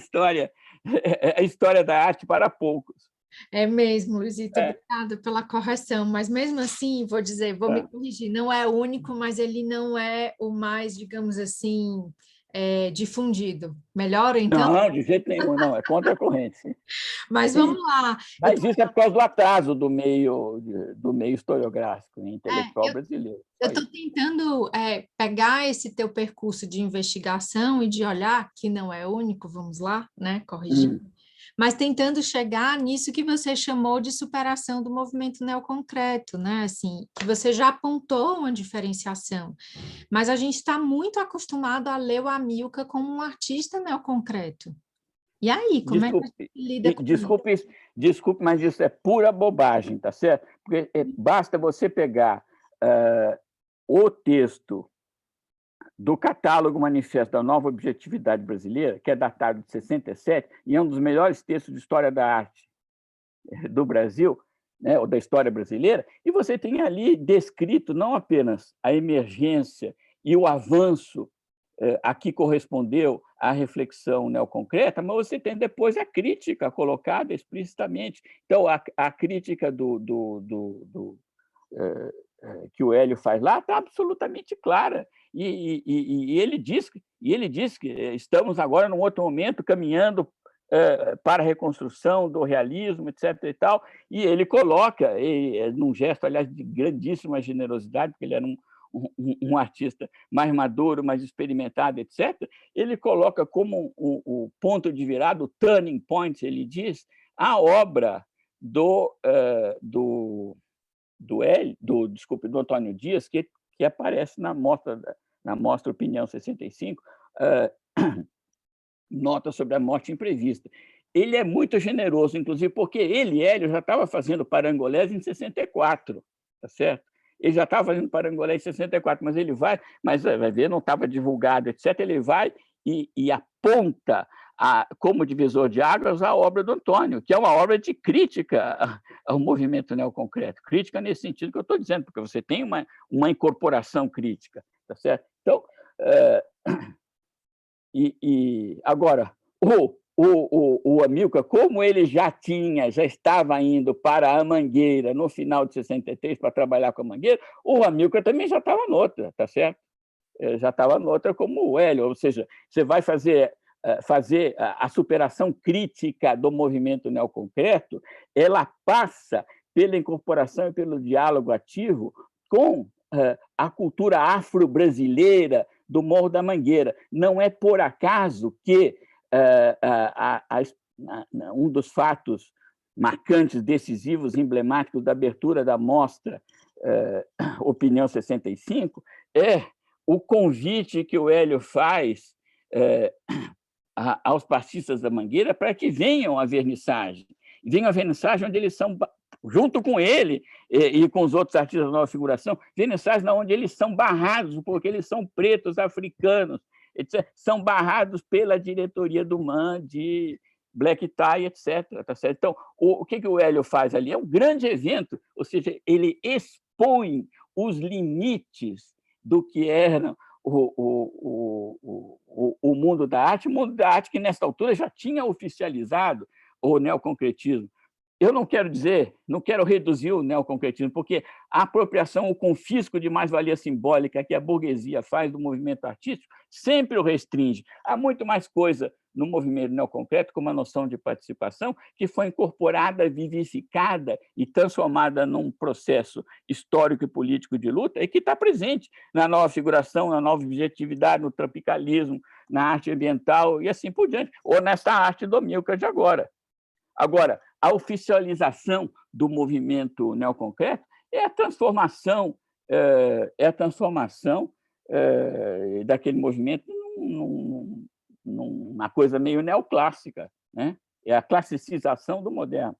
a história da arte para poucos. É mesmo, Luizito, obrigada pela correção, mas mesmo assim, vou dizer, vou me corrigir, não é único, mas ele não é o mais, digamos assim, difundido. Melhor, então? Não, de jeito nenhum, não, é contra a corrente. Mas vamos lá. Mas isso é por causa do atraso do meio historiográfico e intelectual brasileiro. Eu estou tentando pegar esse teu percurso de investigação e de olhar, que não é único, vamos lá, né, corrigir, mas tentando chegar nisso que você chamou de superação do movimento neoconcreto, né, assim, que você já apontou uma diferenciação, mas a gente está muito acostumado a ler o Amilcar como um artista neoconcreto. E aí, como é que você lida com isso? Desculpe, mas isso é pura bobagem, tá certo? Porque basta você pegar o texto do catálogo manifesto da Nova Objetividade Brasileira, que é datado de 67, e é um dos melhores textos de história da arte do Brasil, né, ou da história brasileira, e você tem ali descrito não apenas a emergência e o avanço aqui correspondeu à reflexão neoconcreta, mas você tem depois a crítica colocada explicitamente. Então, a crítica que o Hélio faz lá está absolutamente clara. E ele diz que estamos agora, num outro momento, caminhando para a reconstrução do realismo, etc. e tal, e ele coloca, num gesto, aliás, de grandíssima generosidade, porque ele era um artista mais maduro, mais experimentado, etc., ele coloca como o ponto de virada, o turning point, ele diz, a obra do Antônio Dias, que aparece na mostra Opinião 65, nota sobre a morte imprevista. Ele é muito generoso, inclusive, porque Hélio, já estava fazendo Parangolés em 64, tá certo? Ele já estava fazendo Parangolés em 64, mas ele vai, mas vai ver, não estava divulgado, etc. Ele vai e aponta como divisor de águas a obra do Antônio, que é uma obra de crítica ao movimento neoconcreto. Crítica nesse sentido que eu estou dizendo, porque você tem uma incorporação crítica, tá certo? Então, agora, o Amilcar, como ele já estava indo para a Mangueira no final de 63 para trabalhar com a Mangueira, o Amilcar também já estava noutra, tá certo? Já estava noutra como o Hélio, ou seja, você vai fazer a superação crítica do movimento neoconcreto, ela passa pela incorporação e pelo diálogo ativo com a cultura afro-brasileira do Morro da Mangueira. Não é por acaso que um dos fatos marcantes, decisivos, emblemáticos da abertura da mostra Opinião 65 é o convite que o Hélio faz aos passistas da Mangueira para que venham à vernissagem. Venham à vernissagem onde eles são, junto com ele e com os outros artistas da nova figuração, vernissagem onde eles são barrados, porque eles são pretos, africanos, etc. São barrados pela diretoria do MAN, de Black Tie, etc. Tá certo? Então, o que o Hélio faz ali? É um grande evento, ou seja, ele expõe os limites do que era o mundo da arte, que, nessa altura, já tinha oficializado o neoconcretismo. Eu não quero reduzir o neoconcretismo, porque a apropriação, o confisco de mais-valia simbólica que a burguesia faz do movimento artístico sempre o restringe. Há muito mais coisa no movimento neoconcreto, como a noção de participação, que foi incorporada, vivificada e transformada num processo histórico e político de luta e que está presente na nova figuração, na nova objetividade, no tropicalismo, na arte ambiental e assim por diante, ou nessa arte do Amilcar de agora. Agora, a oficialização do movimento neoconcreto é a transformação, daquele movimento numa coisa meio neoclássica, né? É a classicização do moderno.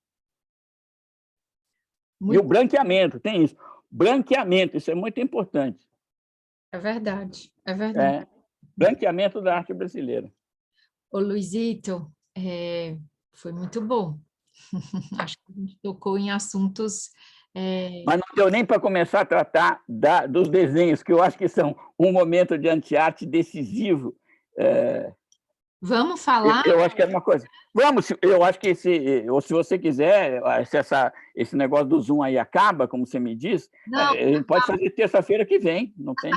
E o branqueamento, tem isso. Branqueamento, isso é muito importante. É verdade, é verdade. Branqueamento da arte brasileira. Ô, Luizito, foi muito bom. Acho que a gente tocou em assuntos... Mas não deu nem para começar a tratar dos desenhos, que eu acho que são um momento de anti-arte decisivo. Vamos falar? Eu acho que é uma coisa. Vamos, eu acho que ou se você quiser, se esse negócio do Zoom aí acaba, como você me diz, ele pode fazer terça-feira que vem, não tem?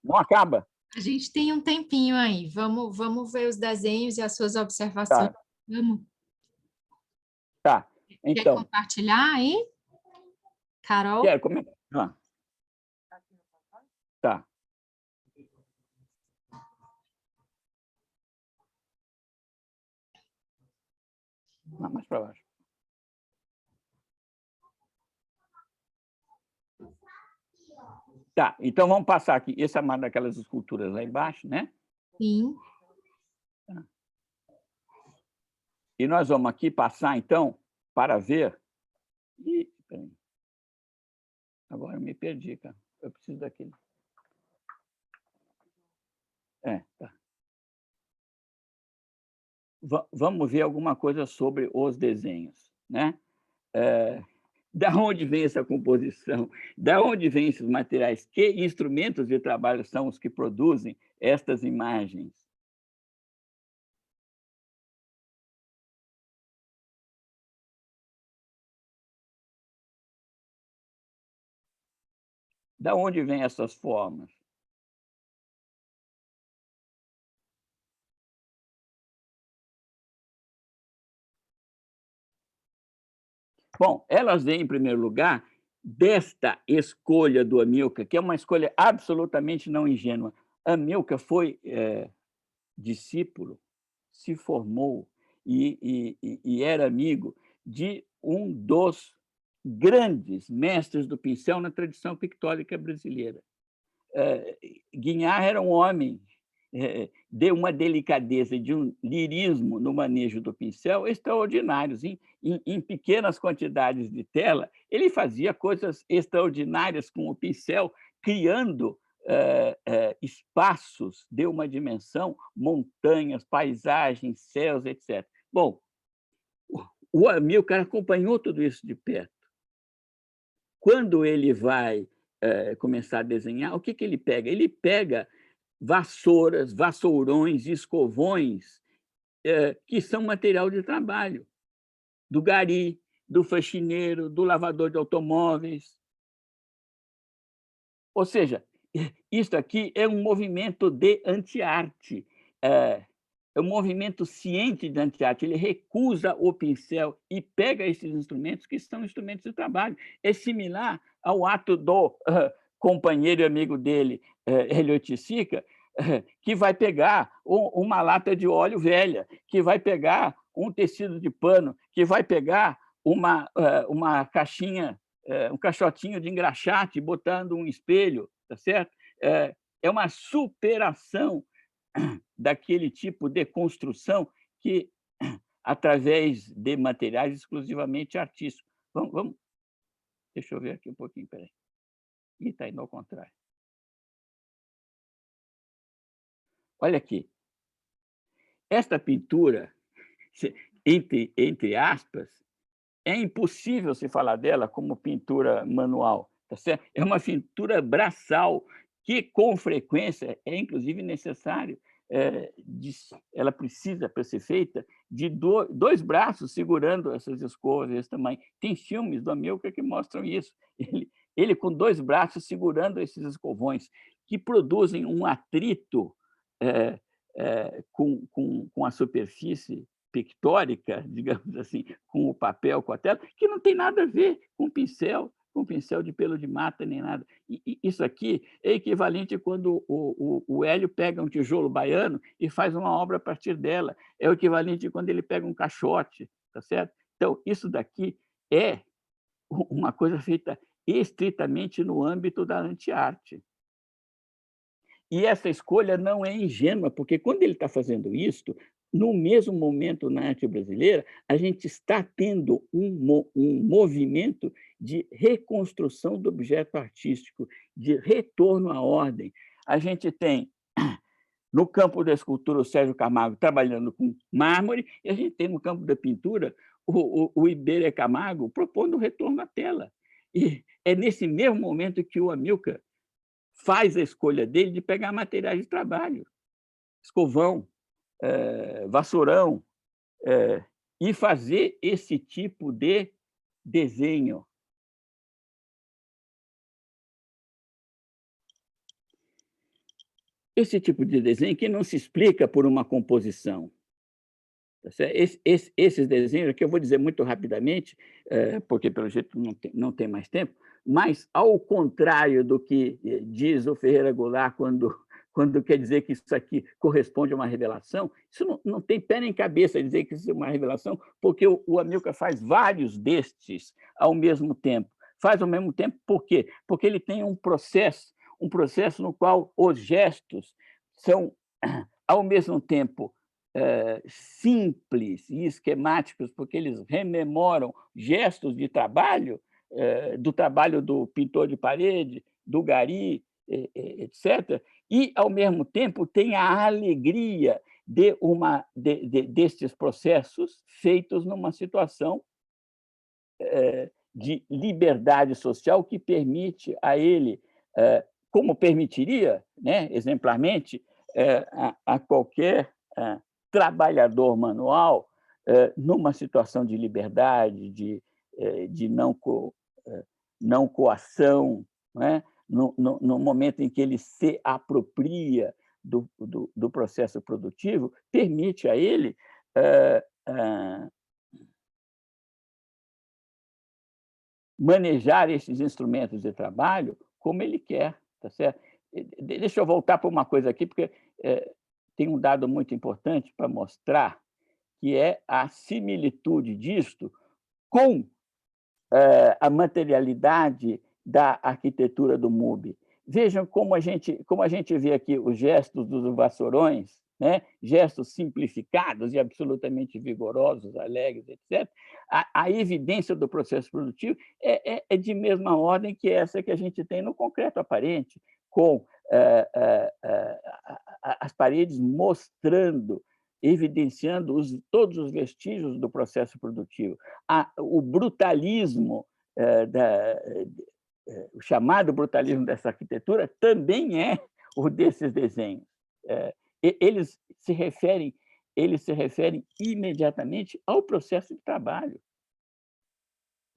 Não acaba. A gente tem um tempinho aí. Vamos ver os desenhos e as suas observações. Tá. Vamos. Tá. Então. Quer compartilhar aí, Carol? Quero comentar. Tá. Mais para baixo. Tá, então vamos passar aqui. Essa é uma daquelas esculturas lá embaixo, né? Sim. Tá. E nós vamos aqui passar, então, para ver... Peraí. Agora eu me perdi, cara. Eu preciso daquele... Tá. Vamos ver alguma coisa sobre os desenhos, né? Da onde vem essa composição? Da onde vêm esses materiais? Que instrumentos de trabalho são os que produzem estas imagens? Da onde vêm essas formas? Bom, elas vêm, em primeiro lugar, desta escolha do Amilcar, que é uma escolha absolutamente não ingênua. Amilcar foi discípulo, se formou e era amigo de um dos grandes mestres do pincel na tradição pictórica brasileira. Guignard era um homem de uma delicadeza, de um lirismo no manejo do pincel extraordinários. Em pequenas quantidades de tela, ele fazia coisas extraordinárias com o pincel, criando espaços de uma dimensão, montanhas, paisagens, céus, etc. Bom, o Amilcar acompanhou tudo isso de perto. Quando ele vai começar a desenhar, o que ele pega? Ele pega vassouras, vassourões, escovões, que são material de trabalho, do gari, do faxineiro, do lavador de automóveis. Ou seja, isso aqui é um movimento de anti-arte, é um movimento ciente de anti-arte. Ele recusa o pincel e pega esses instrumentos que são instrumentos de trabalho. É similar ao ato do companheiro e amigo dele, Eliot Sica, que vai pegar uma lata de óleo velha, que vai pegar um tecido de pano, que vai pegar uma caixinha, um caixotinho de engraxate, botando um espelho, tá certo? É uma superação daquele tipo de construção que, através de materiais exclusivamente artísticos. Vamos, deixa eu ver aqui um pouquinho, peraí. Ih, está indo ao contrário. Olha aqui. Esta pintura, entre aspas, é impossível se falar dela como pintura manual, tá certo? É uma pintura braçal que, com frequência, é inclusive necessário, ela precisa, para ser feita, de dois braços segurando essas escovas desse tamanho. Tem filmes do Amilcar que mostram isso. Ele com dois braços segurando esses escovões, que produzem um atrito com a superfície pictórica, digamos assim, com o papel, com a tela, que não tem nada a ver com pincel de pelo de mata, nem nada. Isso aqui é equivalente quando o Hélio pega um tijolo baiano e faz uma obra a partir dela. É o equivalente quando ele pega um caixote, tá certo? Então, isso daqui é uma coisa feita estritamente no âmbito da anti-arte. E essa escolha não é ingênua, porque quando ele está fazendo isso, no mesmo momento na arte brasileira, a gente está tendo um movimento de reconstrução do objeto artístico, de retorno à ordem. A gente tem, no campo da escultura, o Sérgio Camargo trabalhando com mármore, e a gente tem, no campo da pintura, o Iberê Camargo propondo o retorno à tela. E é nesse mesmo momento que o Amilcar faz a escolha dele de pegar materiais de trabalho, escovão, vassourão, e fazer esse tipo de desenho. Esse tipo de desenho que não se explica por uma composição. Tá certo? Esses desenhos, que eu vou dizer muito rapidamente, porque, pelo jeito, não tem mais tempo, mas, ao contrário do que diz o Ferreira Goulart quando quer dizer que isso aqui corresponde a uma revelação, isso não tem pé nem cabeça dizer que isso é uma revelação, porque o Amilcar faz vários destes ao mesmo tempo. Faz ao mesmo tempo por quê? Porque ele tem um processo no qual os gestos são, ao mesmo tempo, simples e esquemáticos, porque eles rememoram gestos de trabalho, do trabalho do pintor de parede, do gari, etc., e, ao mesmo tempo, tem a alegria destes processos feitos numa situação de liberdade social que permite a ele, como permitiria, né, exemplarmente, a qualquer trabalhador manual, numa situação de liberdade, de não coação, né? No momento em que ele se apropria do processo produtivo, permite a ele manejar esses instrumentos de trabalho como ele quer, tá certo? Deixa eu voltar para uma coisa aqui, porque tem um dado muito importante para mostrar, que é a similitude disto com a materialidade da arquitetura do MUBI. Vejam como a gente vê aqui os gestos dos vassourões, né? Gestos simplificados e absolutamente vigorosos, alegres, etc. A evidência do processo produtivo é de mesma ordem que essa que a gente tem no concreto aparente, com as paredes mostrando, evidenciando todos os vestígios do processo produtivo. O brutalismo, o chamado brutalismo dessa arquitetura, também é o desses desenhos. Eles se referem imediatamente ao processo de trabalho.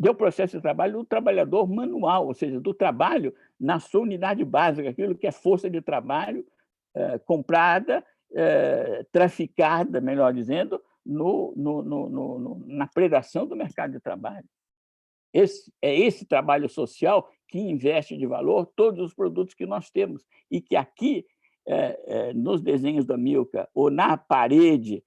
E ao processo de trabalho do trabalhador manual, ou seja, do trabalho na sua unidade básica, aquilo que é força de trabalho comprada, traficada, melhor dizendo, na predação do mercado de trabalho. Esse trabalho social que investe de valor todos os produtos que nós temos e que aqui, nos desenhos da Amilcar ou na parede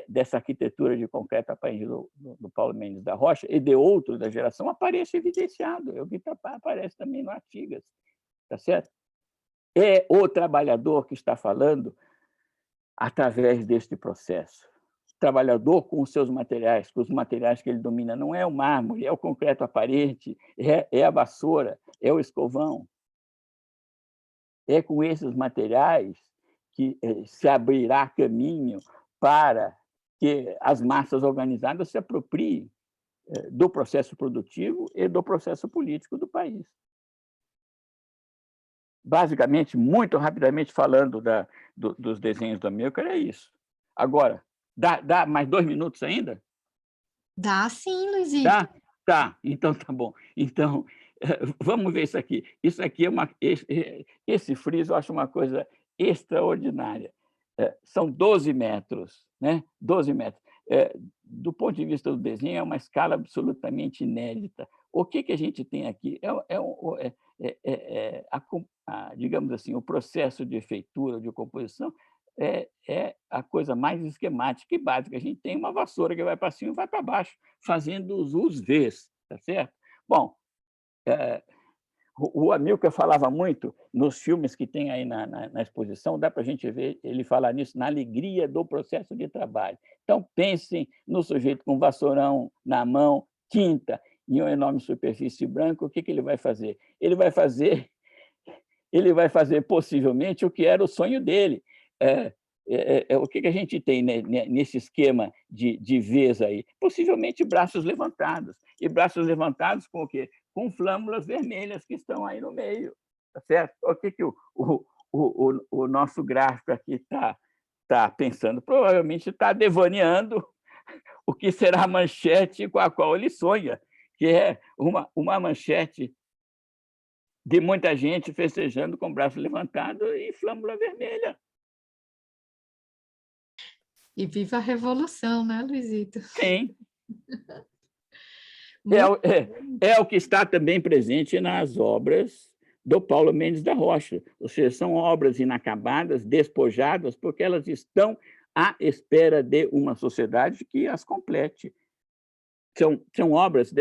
dessa arquitetura de concreto apreendido do Paulo Mendes da Rocha e de outros da geração, aparece evidenciado. É o que aparece também no Artigas, tá certo? É o trabalhador que está falando através deste processo. O trabalhador com os seus materiais, com os materiais que ele domina, não é o mármore, é o concreto aparente, é a vassoura, é o escovão. É com esses materiais que se abrirá caminho para que as massas organizadas se apropriem do processo produtivo e do processo político do país. Basicamente, muito rapidamente falando dos desenhos da Amilcar, é isso. Agora, dá mais 2 minutos ainda? Dá sim, Luizito. Dá? Tá, então tá bom. Então, vamos ver isso aqui. Isso aqui esse friso eu acho uma coisa extraordinária. São 12 metros, né? 12 metros. Do ponto de vista do desenho, é uma escala absolutamente inédita. O que a gente tem aqui digamos assim, o processo de feitura, de composição, é a coisa mais esquemática e básica. A gente tem uma vassoura que vai para cima e vai para baixo, fazendo os Vs, tá certo? Bom, o Amilcar falava muito nos filmes que tem aí na exposição, dá para a gente ver ele falar nisso, na alegria do processo de trabalho. Então, pensem no sujeito com vassourão na mão, tinta em uma enorme superfície branca, o que ele vai fazer? Ele vai fazer possivelmente o que era o sonho dele. O que a gente tem nesse esquema de Vs aí? Possivelmente braços levantados. E braços levantados com o quê? Com flâmulas vermelhas que estão aí no meio. Tá certo? O que o nosso gráfico aqui está pensando? Provavelmente está devaneando o que será a manchete com a qual ele sonha, que é uma manchete de muita gente festejando com o braço levantado e flâmula vermelha. E viva a revolução, né, Luizito? Sim. É o que está também presente nas obras do Paulo Mendes da Rocha. Ou seja, são obras inacabadas, despojadas, porque elas estão à espera de uma sociedade que as complete. São obras,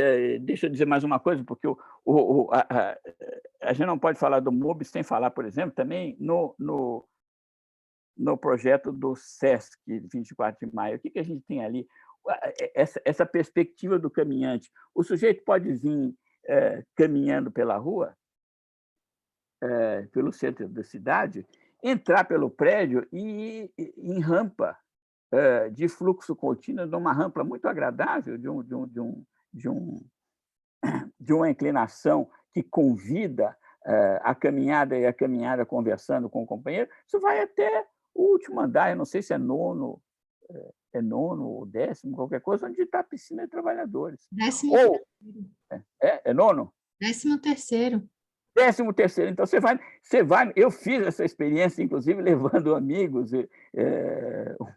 deixa eu dizer mais uma coisa, porque a gente não pode falar do MUBI sem falar, por exemplo, também no projeto do SESC, 24 de maio. O que a gente tem ali? Essa perspectiva do caminhante. O sujeito pode vir caminhando pela rua, pelo centro da cidade, entrar pelo prédio e ir em rampa, de fluxo contínuo, de uma rampa muito agradável, de uma inclinação que convida a caminhada e a caminhada conversando com o companheiro, isso vai até o último andar, eu não sei se é nono ou décimo, qualquer coisa, onde está a piscina de trabalhadores. Décimo É nono? 13º. 13º, então você vai, eu fiz essa experiência, inclusive, levando amigos,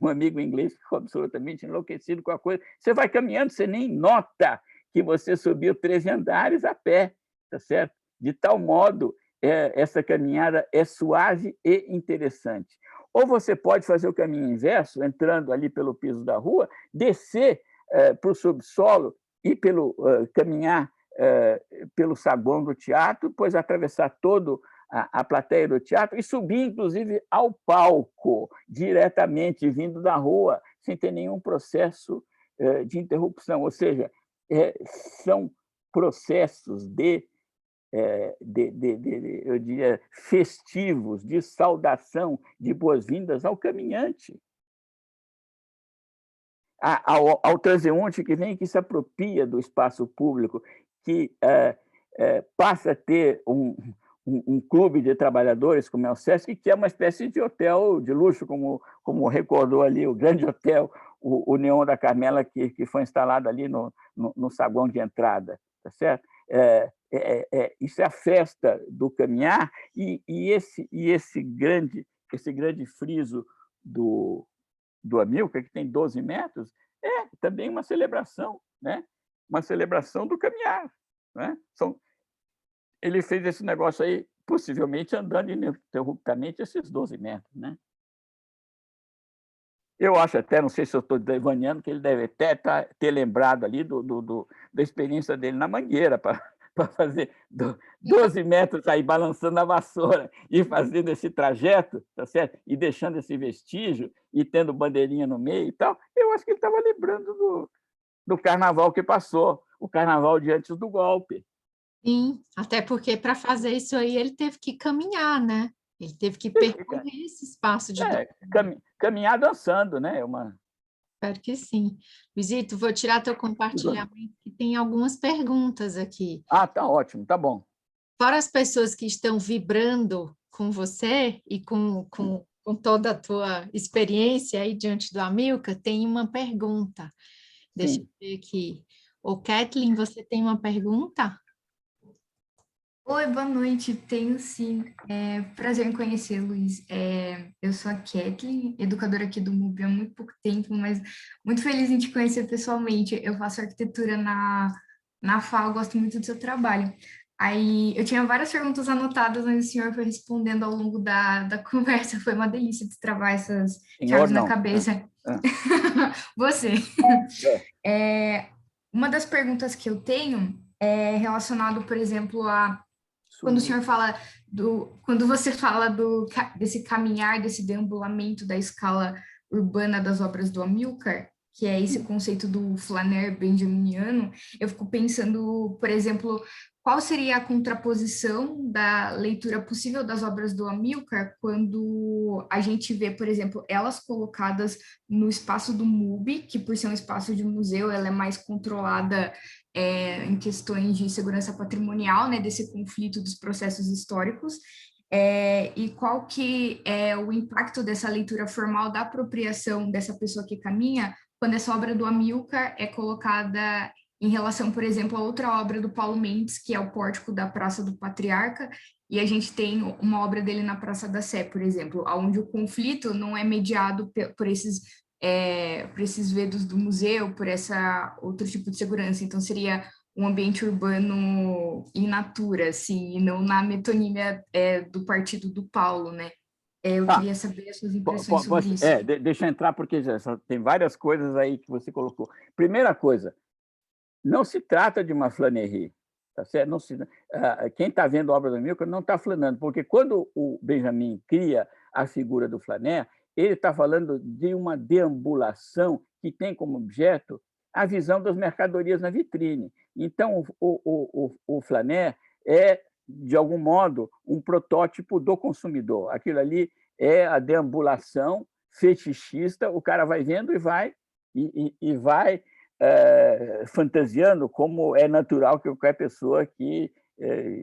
um amigo inglês ficou absolutamente enlouquecido com a coisa, você vai caminhando, você nem nota que você subiu 13 andares a pé, tá certo? De tal modo, essa caminhada é suave e interessante. Ou você pode fazer o caminho inverso, entrando ali pelo piso da rua, descer para o subsolo e caminhar pelo saguão do teatro, depois atravessar toda a plateia do teatro e subir, inclusive, ao palco, diretamente vindo da rua, sem ter nenhum processo de interrupção. Ou seja, são processos eu diria, festivos, de saudação, de boas-vindas ao caminhante, ao transeunte que vem, que se apropria do espaço público, que passa a ter um clube de trabalhadores, como é o SESC, que é uma espécie de hotel de luxo, como recordou ali o grande hotel, o Neon da Carmela, que foi instalado ali no saguão de entrada, tá certo? Isso é a festa do caminhar, e esse grande friso do Amilcar, que tem 12 metros, é também uma celebração, né? Uma celebração do caminhar, né? Ele fez esse negócio aí, possivelmente andando ininterruptamente esses 12 metros, né? Eu acho até, não sei se eu estou devaneando, que ele deve até ter lembrado ali da experiência dele na Mangueira, para fazer 12 metros aí, balançando a vassoura e fazendo esse trajeto, tá certo? E deixando esse vestígio e tendo bandeirinha no meio e tal. Eu acho que ele estava lembrando do carnaval que passou, o carnaval de antes do golpe. Sim, até porque para fazer isso aí ele teve que caminhar, né? Ele teve que percorrer esse espaço de... Caminhar dançando, né? Espero que sim. Luizito, vou tirar teu compartilhamento, que tem algumas perguntas aqui. Ah, tá ótimo, tá bom. Fora as pessoas que estão vibrando com você e com toda a tua experiência aí diante do Amilcar, tem uma pergunta. Deixa eu ver aqui. Ô, Kathleen, você tem uma pergunta? Oi, boa noite. Tenho sim. Prazer em conhecer, Luiz. Eu sou a Kathleen, educadora aqui do MUB há muito pouco tempo, mas muito feliz em te conhecer pessoalmente. Eu faço arquitetura na FAO, gosto muito do seu trabalho. Aí eu tinha várias perguntas anotadas, mas o senhor foi respondendo ao longo da conversa. Foi uma delícia destravar essas chaves na cabeça. Você. Uma das perguntas que eu tenho é relacionado, por exemplo, a quando o senhor fala quando você fala desse caminhar, desse deambulamento da escala urbana das obras do Amilcar, que é esse conceito do flaner benjaminiano, eu fico pensando, por exemplo, qual seria a contraposição da leitura possível das obras do Amilcar quando a gente vê, por exemplo, elas colocadas no espaço do MUB, que por ser um espaço de museu, ela é mais controlada em questões de segurança patrimonial, né, desse conflito dos processos históricos, e qual que é o impacto dessa leitura formal da apropriação dessa pessoa que caminha quando essa obra do Amilcar é colocada em relação, por exemplo, a outra obra do Paulo Mendes, que é o Pórtico da Praça do Patriarca, e a gente tem uma obra dele na Praça da Sé, por exemplo, onde o conflito não é mediado por esses vedos do museu, por essa outro tipo de segurança. Então, seria um ambiente urbano in natura, assim, e não na metonímia do partido do Paulo, né? Eu queria saber as suas impressões sobre isso. Deixa eu entrar, porque tem várias coisas aí que você colocou. Primeira coisa, não se trata de uma flanerie, tá certo? Quem está vendo a obra do Amilcar não está flanando, porque quando o Benjamin cria a figura do flaner, ele está falando de uma deambulação que tem como objeto a visão das mercadorias na vitrine. Então, o flaner é, de algum modo, um protótipo do consumidor. Aquilo ali é a deambulação fetichista, o cara vai vendo e vai fantasiando, como é natural que qualquer pessoa que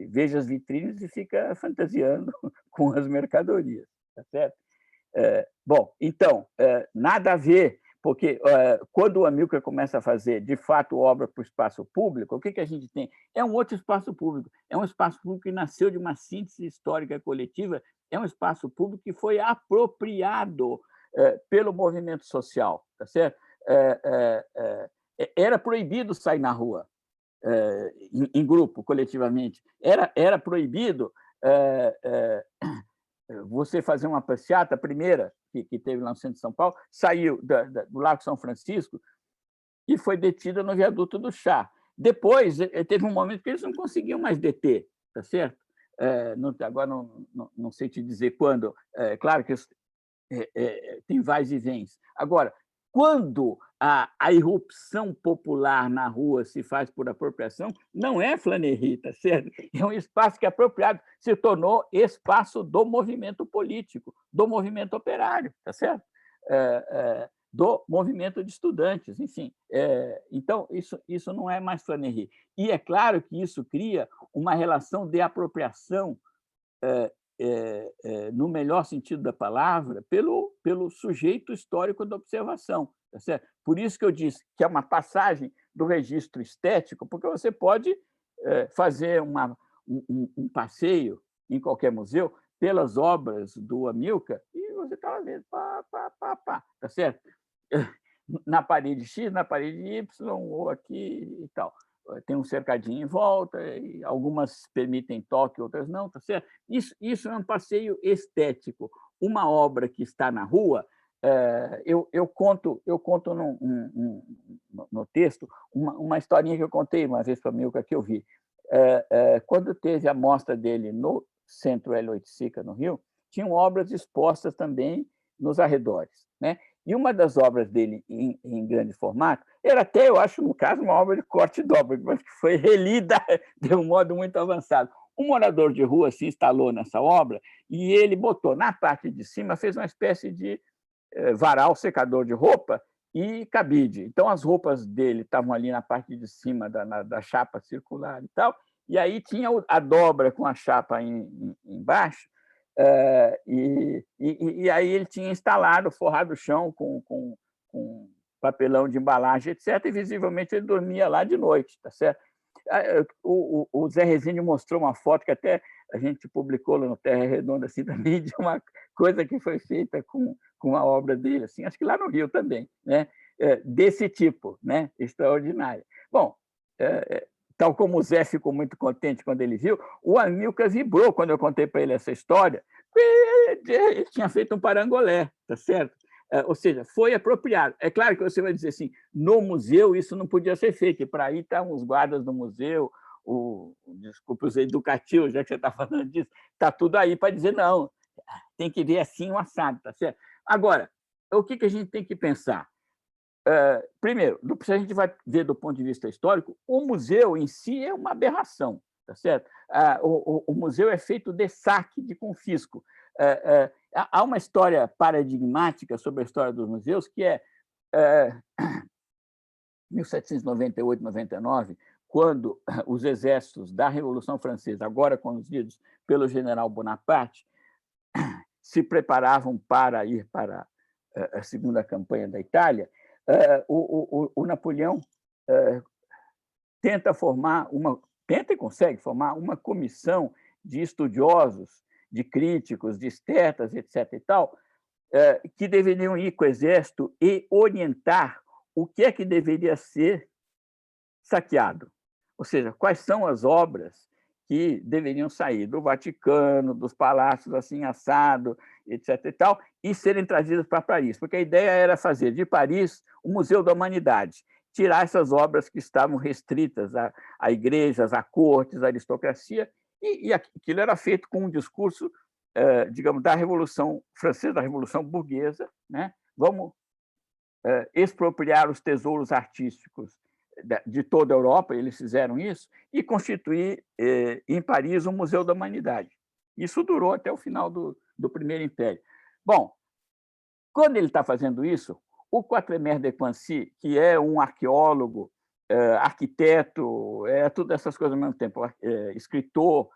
veja as vitrines e fica fantasiando com as mercadorias, tá certo? Bom, então, nada a ver, porque quando o Amilcar começa a fazer, de fato, obra para o espaço público, o que a gente tem? É um outro espaço público, é um espaço público que nasceu de uma síntese histórica coletiva, é um espaço público que foi apropriado pelo movimento social, tá certo? Era proibido sair na rua, em grupo, coletivamente. Era proibido você fazer uma passeata, a primeira que teve lá no centro de São Paulo, saiu do Lago São Francisco e foi detida no viaduto do Chá. Depois, teve um momento que eles não conseguiam mais deter, tá certo? Agora não sei te dizer quando. Claro que tem vais e vens. Agora, quando a irrupção popular na rua se faz por apropriação, não é Flânery, tá certo? É um espaço que é apropriado, se tornou espaço do movimento político, do movimento operário, tá certo? Do movimento de estudantes, enfim. Então, isso não é mais Flânery. E é claro que isso cria uma relação de apropriação, no melhor sentido da palavra, pelo sujeito histórico da observação. Tá certo? Por isso que eu disse que é uma passagem do registro estético, porque você pode fazer um passeio em qualquer museu pelas obras do Amilcar e você está vendo, tá certo? Na parede X, na parede Y, ou aqui e tal. Tem um cercadinho em volta, e algumas permitem toque, outras não, tá certo? Isso é um passeio estético. Uma obra que está na rua, eu conto no texto uma historinha que eu contei uma vez para o Amilcar, que eu vi. Quando teve a mostra dele no Centro Hélio Oiticica, no Rio, tinham obras expostas também nos arredores, né? E uma das obras dele em grande formato era até, eu acho, no caso, uma obra de corte e dobra, mas que foi relida de um modo muito avançado. Um morador de rua se instalou nessa obra e ele botou na parte de cima, fez uma espécie de varal secador de roupa e cabide. Então, as roupas dele estavam ali na parte de cima da chapa circular e tal, e aí tinha a dobra com a chapa embaixo, e aí ele tinha instalado, forrado o chão com papelão de embalagem, etc., e visivelmente ele dormia lá de noite, tá certo? O Zé Rezende mostrou uma foto que até a gente publicou lá no Terra Redonda, assim, também, de uma coisa que foi feita com a obra dele, assim, acho que lá no Rio também, né? Desse tipo, né? Extraordinária. Bom, tal como o Zé ficou muito contente quando ele viu, o Amilcar vibrou quando eu contei para ele essa história, ele tinha feito um parangolé, tá certo? Ou seja, foi apropriado. É claro que você vai dizer assim, no museu isso não podia ser feito, e para aí estão os guardas do museu, desculpe, os educativos, já que você está falando disso, está tudo aí para dizer não, tem que ver assim o assado, tá certo? Agora, o que a gente tem que pensar? Primeiro, se a gente vai ver do ponto de vista histórico, o museu em si é uma aberração, tá certo? O museu é feito de saque, de confisco. Há uma história paradigmática sobre a história dos museus, que é 1798, 99, quando os exércitos da Revolução Francesa, agora conduzidos pelo general Bonaparte, se preparavam para ir para a segunda campanha da Itália, o Napoleão tenta e consegue formar uma comissão de estudiosos, de críticos, de estetas, etc. e tal, que deveriam ir com o exército e orientar o que é que deveria ser saqueado. Ou seja, quais são as obras que deveriam sair do Vaticano, dos palácios assim assado, etc. e tal, e serem trazidas para Paris, porque a ideia era fazer de Paris o Museu da Humanidade, tirar essas obras que estavam restritas a igrejas, a cortes, à aristocracia, e aquilo era feito com um discurso, digamos, da Revolução Francesa, da Revolução Burguesa, né? Vamos expropriar os tesouros artísticos de toda a Europa, eles fizeram isso, e constituir em Paris o Museu da Humanidade. Isso durou até o final do Primeiro Império. Bom, Quando ele está fazendo isso, o Quatremère de Quancy, que é um arqueólogo, arquiteto, todas essas coisas ao mesmo tempo, escritor,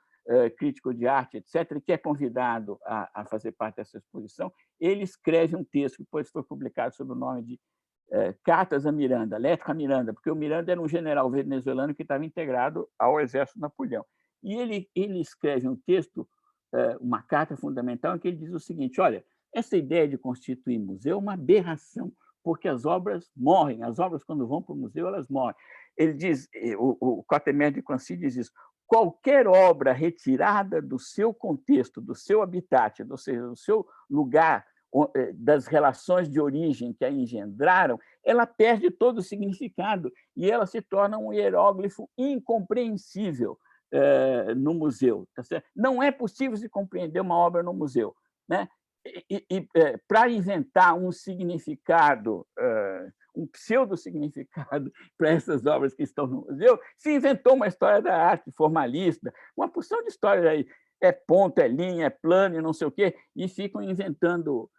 crítico de arte, etc., e que é convidado a fazer parte dessa exposição, ele escreve um texto que depois foi publicado sob o nome de Cartas a Miranda, Letra a Miranda, porque o Miranda era um general venezuelano que estava integrado ao exército Napoleão. E ele escreve um texto, uma carta fundamental, em que ele diz o seguinte: olha, essa ideia de constituir museu é uma aberração, porque as obras morrem, as obras, quando vão para o museu, elas morrem. Ele diz, o Quatremère de Quancy diz isso: qualquer obra retirada do seu contexto, do seu habitat, do seu lugar, das relações de origem que a engendraram, ela perde todo o significado e ela se torna um hieróglifo incompreensível no museu. Tá certo? Não é possível se compreender uma obra no museu, né? Para inventar um significado, um pseudo-significado para essas obras que estão no museu, se inventou uma história da arte formalista, uma porção de histórias aí, é ponto, é linha, é plano e não sei o quê, e ficam inventando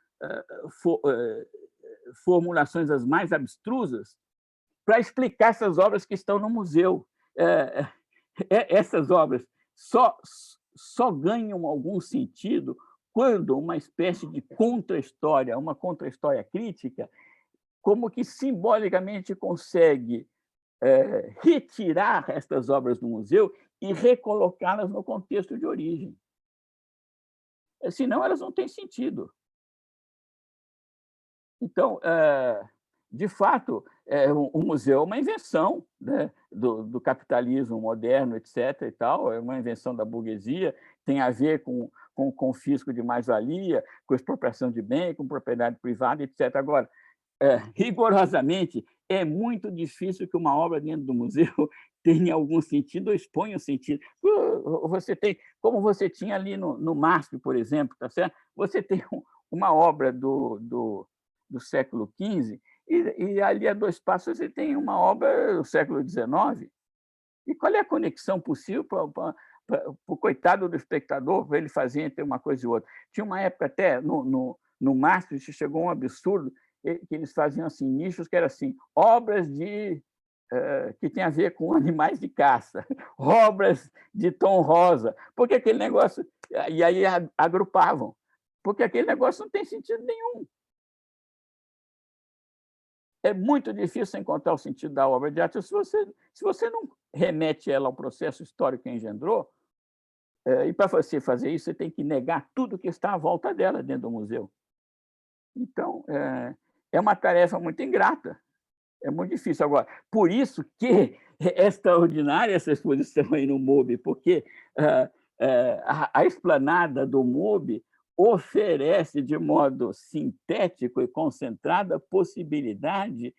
formulações as mais abstrusas para explicar essas obras que estão no museu. Essas obras só ganham algum sentido quando uma espécie de contra-história, uma contra-história crítica, como que simbolicamente consegue retirar estas obras do museu e recolocá-las no contexto de origem. Senão, elas não têm sentido. Então, de fato, o museu é uma invenção, né, do capitalismo moderno, etc. E tal, é uma invenção da burguesia, tem a ver com o confisco de mais-valia, com expropriação de bem, com propriedade privada, etc. Agora, rigorosamente, é muito difícil que uma obra dentro do museu tenha algum sentido ou exponha o sentido. Você tem, como você tinha ali no MASP, por exemplo, tá certo? Você tem uma obra do século XV e ali a 2 passos você tem uma obra do século XIX. E qual é a conexão possível para o coitado do espectador, para ele fazer entre uma coisa e outra? Tinha uma época até, no Maastricht, chegou um absurdo, que eles faziam assim, nichos que eram assim, obras que tem a ver com animais de caça, obras de tom rosa, porque aquele negócio... E aí agrupavam, porque aquele negócio não tem sentido nenhum. É muito difícil encontrar o sentido da obra de arte se você não remete ela ao processo histórico que engendrou, e para você fazer isso, você tem que negar tudo que está à volta dela dentro do museu. Então, é uma tarefa muito ingrata, é muito difícil. Agora, por isso que é extraordinária essa exposição aí no MUB, porque a esplanada do MUB oferece de modo sintético e concentrado a possibilidade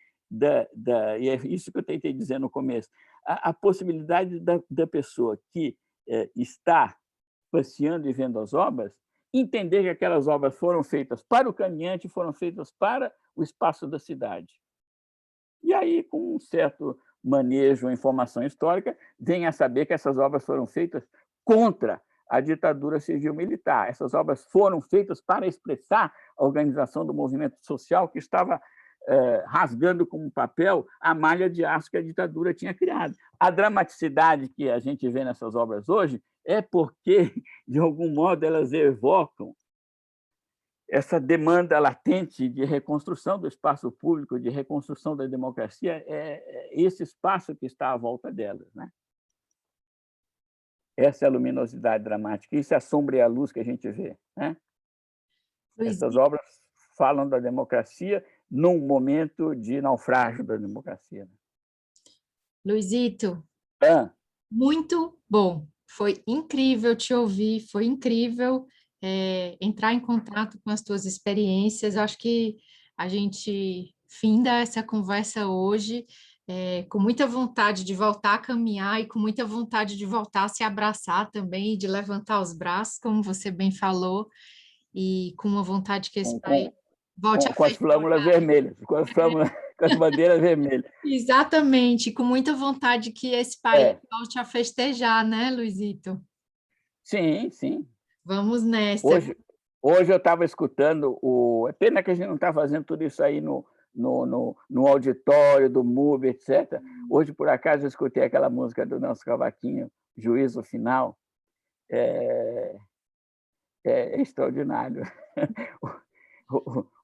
e é isso que eu tentei dizer no começo, a possibilidade da pessoa que está passeando e vendo as obras, entender que aquelas obras foram feitas para o caminhante, foram feitas para o espaço da cidade. E aí, com um certo manejo, informação histórica, vem a saber que essas obras foram feitas contra a ditadura civil-militar. Essas obras foram feitas para expressar a organização do movimento social que estava rasgando como papel a malha de aço que a ditadura tinha criado. A dramaticidade que a gente vê nessas obras hoje é porque, de algum modo, elas evocam essa demanda latente de reconstrução do espaço público, de reconstrução da democracia, esse espaço que está à volta delas, né? Essa é a luminosidade dramática, isso é a sombra e a luz que a gente vê, né? Essas obras falam da democracia num momento de naufrágio da democracia. Luizito, muito bom. Foi incrível te ouvir, foi incrível entrar em contato com as tuas experiências. Acho que a gente finda essa conversa hoje com muita vontade de voltar a caminhar e com muita vontade de voltar a se abraçar também, de levantar os braços, como você bem falou, e com uma vontade que esse país volte a com as flâmulas vermelhas, com as bandeiras vermelhas. Exatamente, com muita vontade que esse país volte a festejar, né, Luizito? Sim, sim. Vamos nessa. Hoje eu estava escutando É pena que a gente não está fazendo tudo isso aí no auditório do MUB, etc. Hoje, por acaso, eu escutei aquela música do Nelson Cavaquinho, Juízo Final. É extraordinário.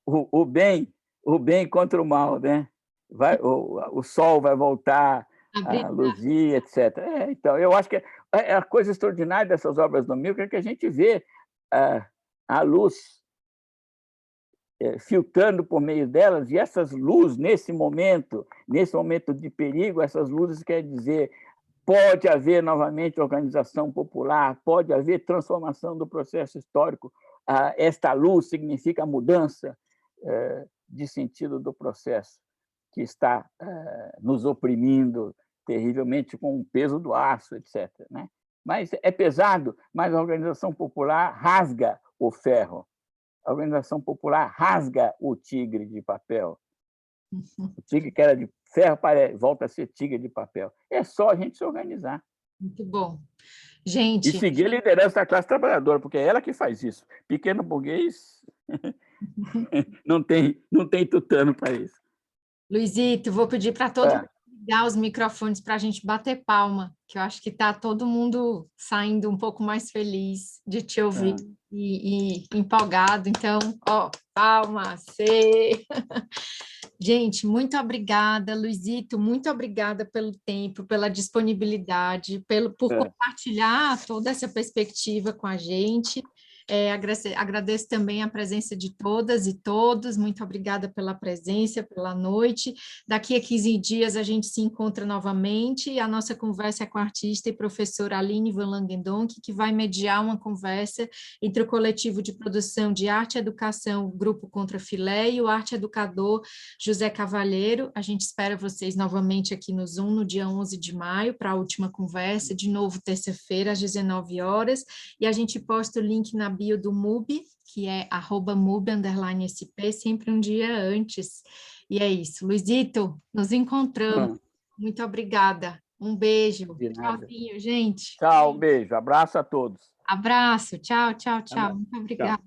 O bem contra o mal, né? O sol vai voltar a luzir, etc. Então, eu acho que a coisa extraordinária dessas obras do Milton é que a gente vê a luz filtrando por meio delas, e essas luzes, nesse momento de perigo, essas luzes quer dizer, pode haver novamente organização popular, pode haver transformação do processo histórico. Esta luz significa a mudança de sentido do processo que está nos oprimindo terrivelmente com o peso do aço, etc. Né? Mas é pesado, mas a organização popular rasga o ferro. A organização popular rasga o tigre de papel. O tigre que era de ferro volta a ser tigre de papel. É só a gente se organizar. Muito bom. Gente... E seguir a liderança da classe trabalhadora, porque é ela que faz isso. Pequeno burguês não tem tutano para isso. Luizito, vou pedir para todo mundo ligar os microfones para a gente bater palma, que eu acho que está todo mundo saindo um pouco mais feliz de te ouvir e empolgado. Então, palma, Gente, muito obrigada, Luizito, muito obrigada pelo tempo, pela disponibilidade, por compartilhar toda essa perspectiva com a gente. Agradeço também a presença de todas e todos, muito obrigada pela presença, pela noite. Daqui a 15 dias a gente se encontra novamente, e a nossa conversa é com a artista e professora Aline Van Langendonk, que vai mediar uma conversa entre o coletivo de produção de arte e educação Grupo Contra Filé e o arte educador José Cavalheiro. A gente espera vocês novamente aqui no Zoom no dia 11 de maio para a última conversa, de novo terça-feira às 19 horas, e a gente posta o link na bio do MUB, que é @mub_sp, sempre um dia antes. E é isso. Luizito, nos encontramos. Muito obrigada. Um beijo. Tchauzinho, gente. Tchau, beijo. Abraço a todos. Abraço. Tchau, tchau, tchau. Muito obrigada.